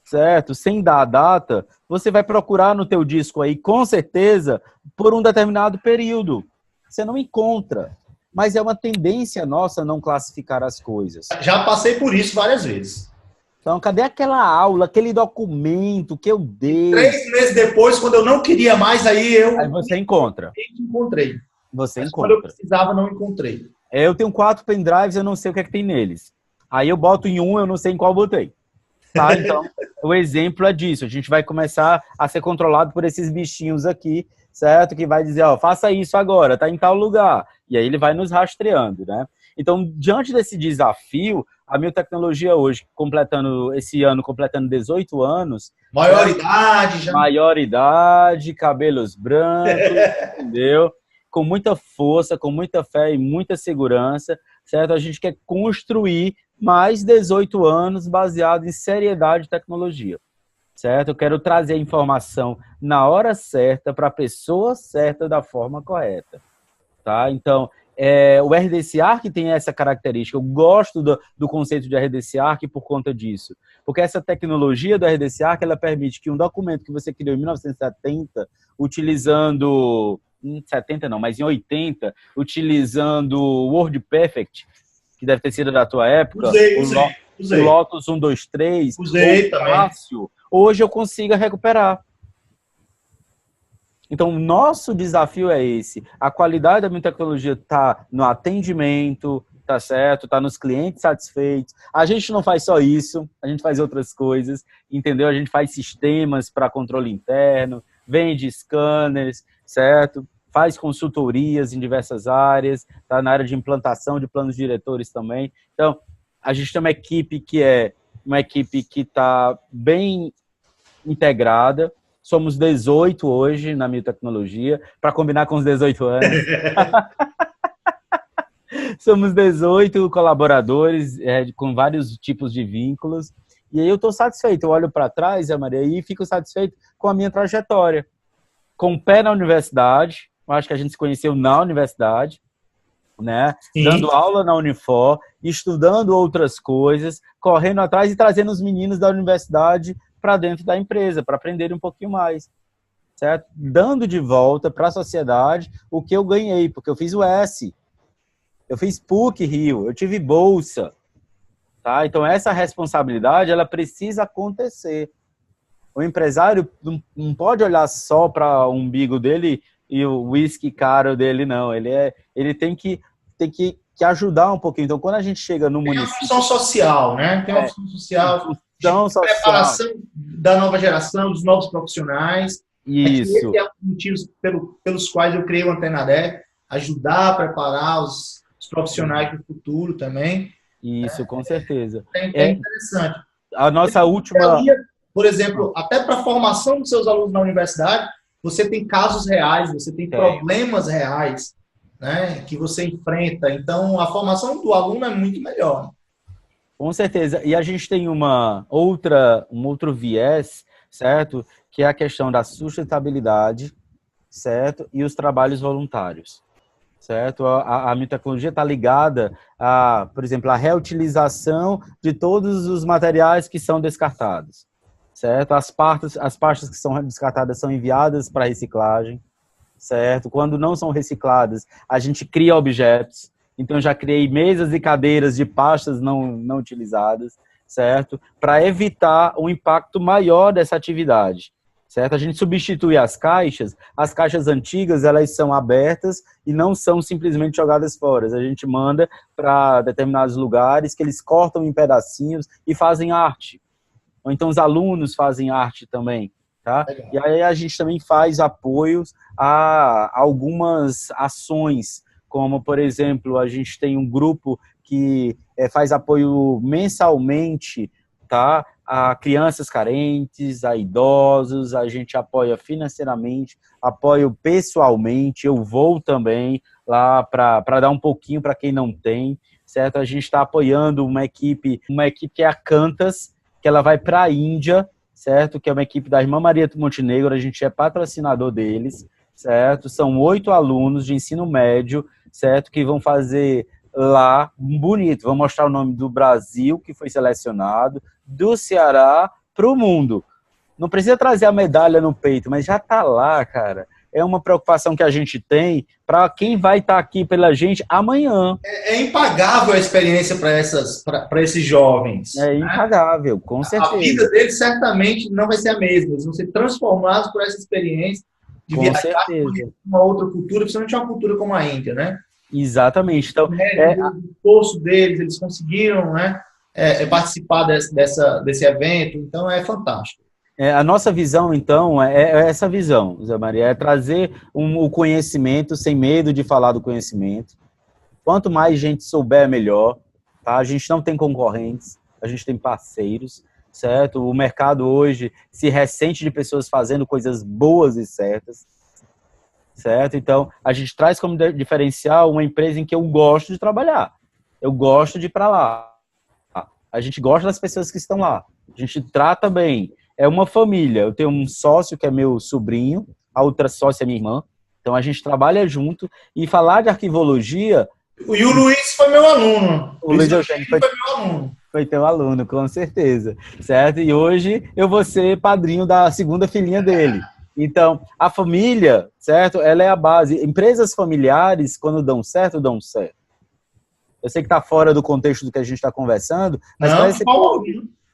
B: certo? Sem dar a data, você vai procurar no teu disco aí, com certeza, por um determinado período. Você não encontra. Mas é uma tendência nossa não classificar as coisas.
A: Já passei por isso várias vezes.
B: Então, cadê aquela aula, aquele documento que eu dei?
A: 3 meses depois, quando eu não queria mais, aí
B: você encontra.
A: Encontrei.
B: Você encontra.
A: Quando eu precisava, não encontrei.
B: Eu tenho 4 pendrives, eu não sei o que é que tem neles. Aí eu boto em um, eu não sei em qual botei. Tá? Então, o exemplo é disso. A gente vai começar a ser controlado por esses bichinhos aqui, certo? Que vai dizer, ó, faça isso agora, tá em tal lugar. E aí ele vai nos rastreando, né? Então, diante desse desafio, a minha tecnologia hoje, esse ano, completando 18 anos...
A: Maioridade já.
B: Maioridade, cabelos brancos, entendeu? com muita força, com muita fé e muita segurança, certo? A gente quer construir mais 18 anos baseado em seriedade e tecnologia, certo? Eu quero trazer a informação na hora certa, para a pessoa certa, da forma correta, tá? Então, o RDC Arc tem essa característica. Eu gosto do conceito de RDC Arc por conta disso. Porque essa tecnologia do RDC Arc, ela permite que um documento que você criou em 1970, utilizando... Em 70 não, mas em 80, utilizando o WordPerfect, que deve ter sido da tua época,
A: Usei.
B: o Lotus 123,
A: Usei
B: ou
A: também.
B: Fácil, hoje eu consigo recuperar. Então, o nosso desafio é esse. A qualidade da minha tecnologia está no atendimento, tá certo? Está nos clientes satisfeitos. A gente não faz só isso, a gente faz outras coisas, entendeu? A gente faz sistemas para controle interno, vende scanners, certo? Faz consultorias em diversas áreas, tá na área de implantação de planos diretores também. Então, a gente tem uma equipe que é uma equipe que está bem integrada. Somos 18 hoje na minha tecnologia, para combinar com os 18 anos. Somos 18 colaboradores com vários tipos de vínculos. E aí eu estou satisfeito. Eu olho para trás, Maria, e fico satisfeito com a minha trajetória. Com o pé na universidade, eu acho que a gente se conheceu na universidade, né? Dando aula na Unifor, estudando outras coisas, correndo atrás e trazendo os meninos da universidade para dentro da empresa, para aprenderem um pouquinho mais, certo? Dando de volta para a sociedade o que eu ganhei, porque eu fiz o S, eu fiz PUC Rio, eu tive bolsa, tá? Então essa responsabilidade, ela precisa acontecer. O empresário não pode olhar só para o umbigo dele e o uísque caro dele, não. Ele tem que ajudar um pouquinho. Então, quando a gente chega no município...
A: Tem uma função social, né? Tem uma função social, de preparação da nova geração, dos novos profissionais.
B: Isso.
A: Esse é um dos motivos pelos quais eu criei o Antenadé, ajudar a preparar os profissionais do futuro também.
B: Isso, com certeza.
A: É interessante.
B: A nossa última...
A: Por exemplo, até para a formação dos seus alunos na universidade, você tem casos reais, você tem problemas reais, né, que você enfrenta. Então, a formação do aluno é muito melhor.
B: Com certeza. E a gente tem um outro viés, certo? Que é a questão da sustentabilidade, certo? E os trabalhos voluntários, certo? A minha tecnologia está ligada a, por exemplo, a reutilização de todos os materiais que são descartados, certo? As pastas que são descartadas são enviadas para reciclagem, certo? Quando não são recicladas, a gente cria objetos. Então, já criei mesas e cadeiras de pastas não utilizadas, certo? Para evitar um impacto maior dessa atividade, certo? A gente substitui as caixas antigas, elas são abertas e não são simplesmente jogadas fora. A gente manda para determinados lugares que eles cortam em pedacinhos e fazem arte. Ou então os alunos fazem arte também, tá? E aí a gente também faz apoios a algumas ações, como, por exemplo, a gente tem um grupo que faz apoio mensalmente, tá? A crianças carentes, a idosos, a gente apoia financeiramente, apoio pessoalmente, eu vou também lá para dar um pouquinho para quem não tem, certo? A gente está apoiando uma equipe que é a Cantas, que ela vai para a Índia, certo? Que é uma equipe da Irmã Maria do Montenegro, a gente é patrocinador deles, certo? São 8 alunos de ensino médio, certo? Que vão fazer lá, bonito, vão mostrar o nome do Brasil, que foi selecionado, do Ceará para o mundo. Não precisa trazer a medalha no peito, mas já está lá, cara. É uma preocupação que a gente tem para quem vai estar aqui pela gente amanhã.
A: É impagável a experiência para esses jovens.
B: É impagável, né? Com certeza.
A: A vida deles certamente não vai ser a mesma. Eles vão ser transformados por essa experiência de viajar para uma outra cultura, principalmente uma cultura como a Índia, né?
B: Exatamente. Então,
A: o esforço deles, eles conseguiram, né, participar desse evento, então é fantástico.
B: A nossa visão, então, é essa visão, Zé Maria, é trazer o conhecimento sem medo de falar do conhecimento. Quanto mais gente souber, melhor. Tá? A gente não tem concorrentes, a gente tem parceiros, certo? O mercado hoje se ressente de pessoas fazendo coisas boas e certas. certo? Então, a gente traz como diferencial uma empresa em que eu gosto de trabalhar. Eu gosto de ir para lá. A gente gosta das pessoas que estão lá. A gente trata bem. É uma família. Eu tenho um sócio que é meu sobrinho, a outra sócia é minha irmã. Então, a gente trabalha junto. E falar de arquivologia...
A: E o Luiz foi meu aluno.
B: O Luiz Eugênio foi meu aluno. Foi teu aluno, com certeza. Certo? E hoje eu vou ser padrinho da segunda filhinha dele. Então, a família, certo? Ela é a base. Empresas familiares, quando dão certo, dão certo. Eu sei que está fora do contexto do que a gente está conversando, mas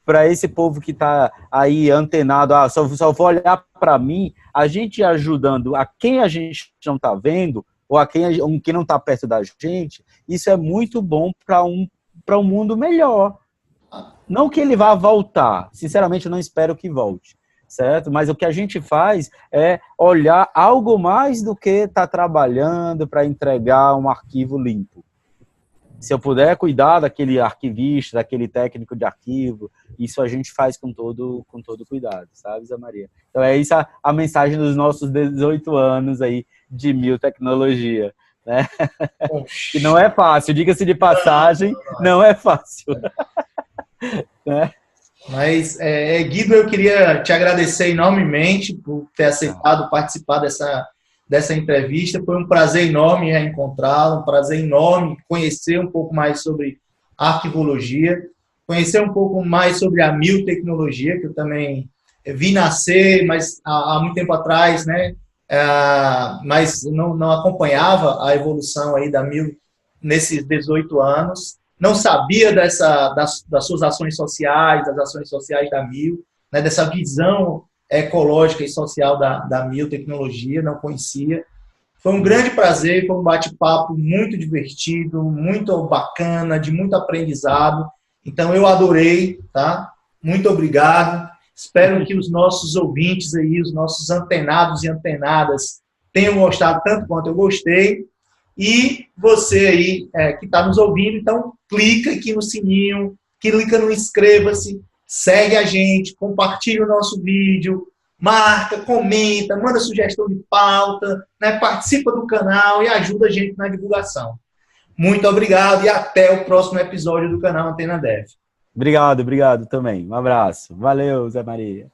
B: para esse povo que está aí antenado, só vou olhar para mim, a gente ajudando a quem a gente não está vendo, ou a quem não está perto da gente, isso é muito bom para um mundo melhor. Não que ele vá voltar, sinceramente eu não espero que volte, certo? Mas o que a gente faz é olhar algo mais do que estar trabalhando para entregar um arquivo limpo. Se eu puder cuidar daquele arquivista, daquele técnico de arquivo, isso a gente faz com todo cuidado, sabe, Zé Maria? Então é isso a mensagem dos nossos 18 anos aí de Mil Tecnologia, né? Que não é fácil, diga-se de passagem, não é fácil. Né?
A: Mas, Guido, eu queria te agradecer enormemente por ter aceitado participar dessa entrevista. Foi um prazer enorme reencontrá-lo, um prazer enorme conhecer um pouco mais sobre arquivologia, conhecer um pouco mais sobre a Mil Tecnologia, que eu também vi nascer, mas há muito tempo atrás, né? Mas não acompanhava a evolução aí da Mil nesses 18 anos. Não sabia das suas ações sociais, das ações sociais da Mil, né? Dessa visão ecológica e social da Mil Tecnologia, não conhecia. Foi um grande prazer, foi um bate-papo muito divertido, muito bacana, de muito aprendizado. Então, eu adorei, tá? Muito obrigado. Espero que os nossos ouvintes aí, os nossos antenados e antenadas tenham gostado tanto quanto eu gostei. E você aí que está nos ouvindo, então clica aqui no sininho, clica no inscreva-se, segue a gente, compartilha o nosso vídeo, marca, comenta, manda sugestão de pauta, né, participa do canal e ajuda a gente na divulgação. Muito obrigado e até o próximo episódio do canal Antena Dev.
B: Obrigado também. Um abraço. Valeu, Zé Maria.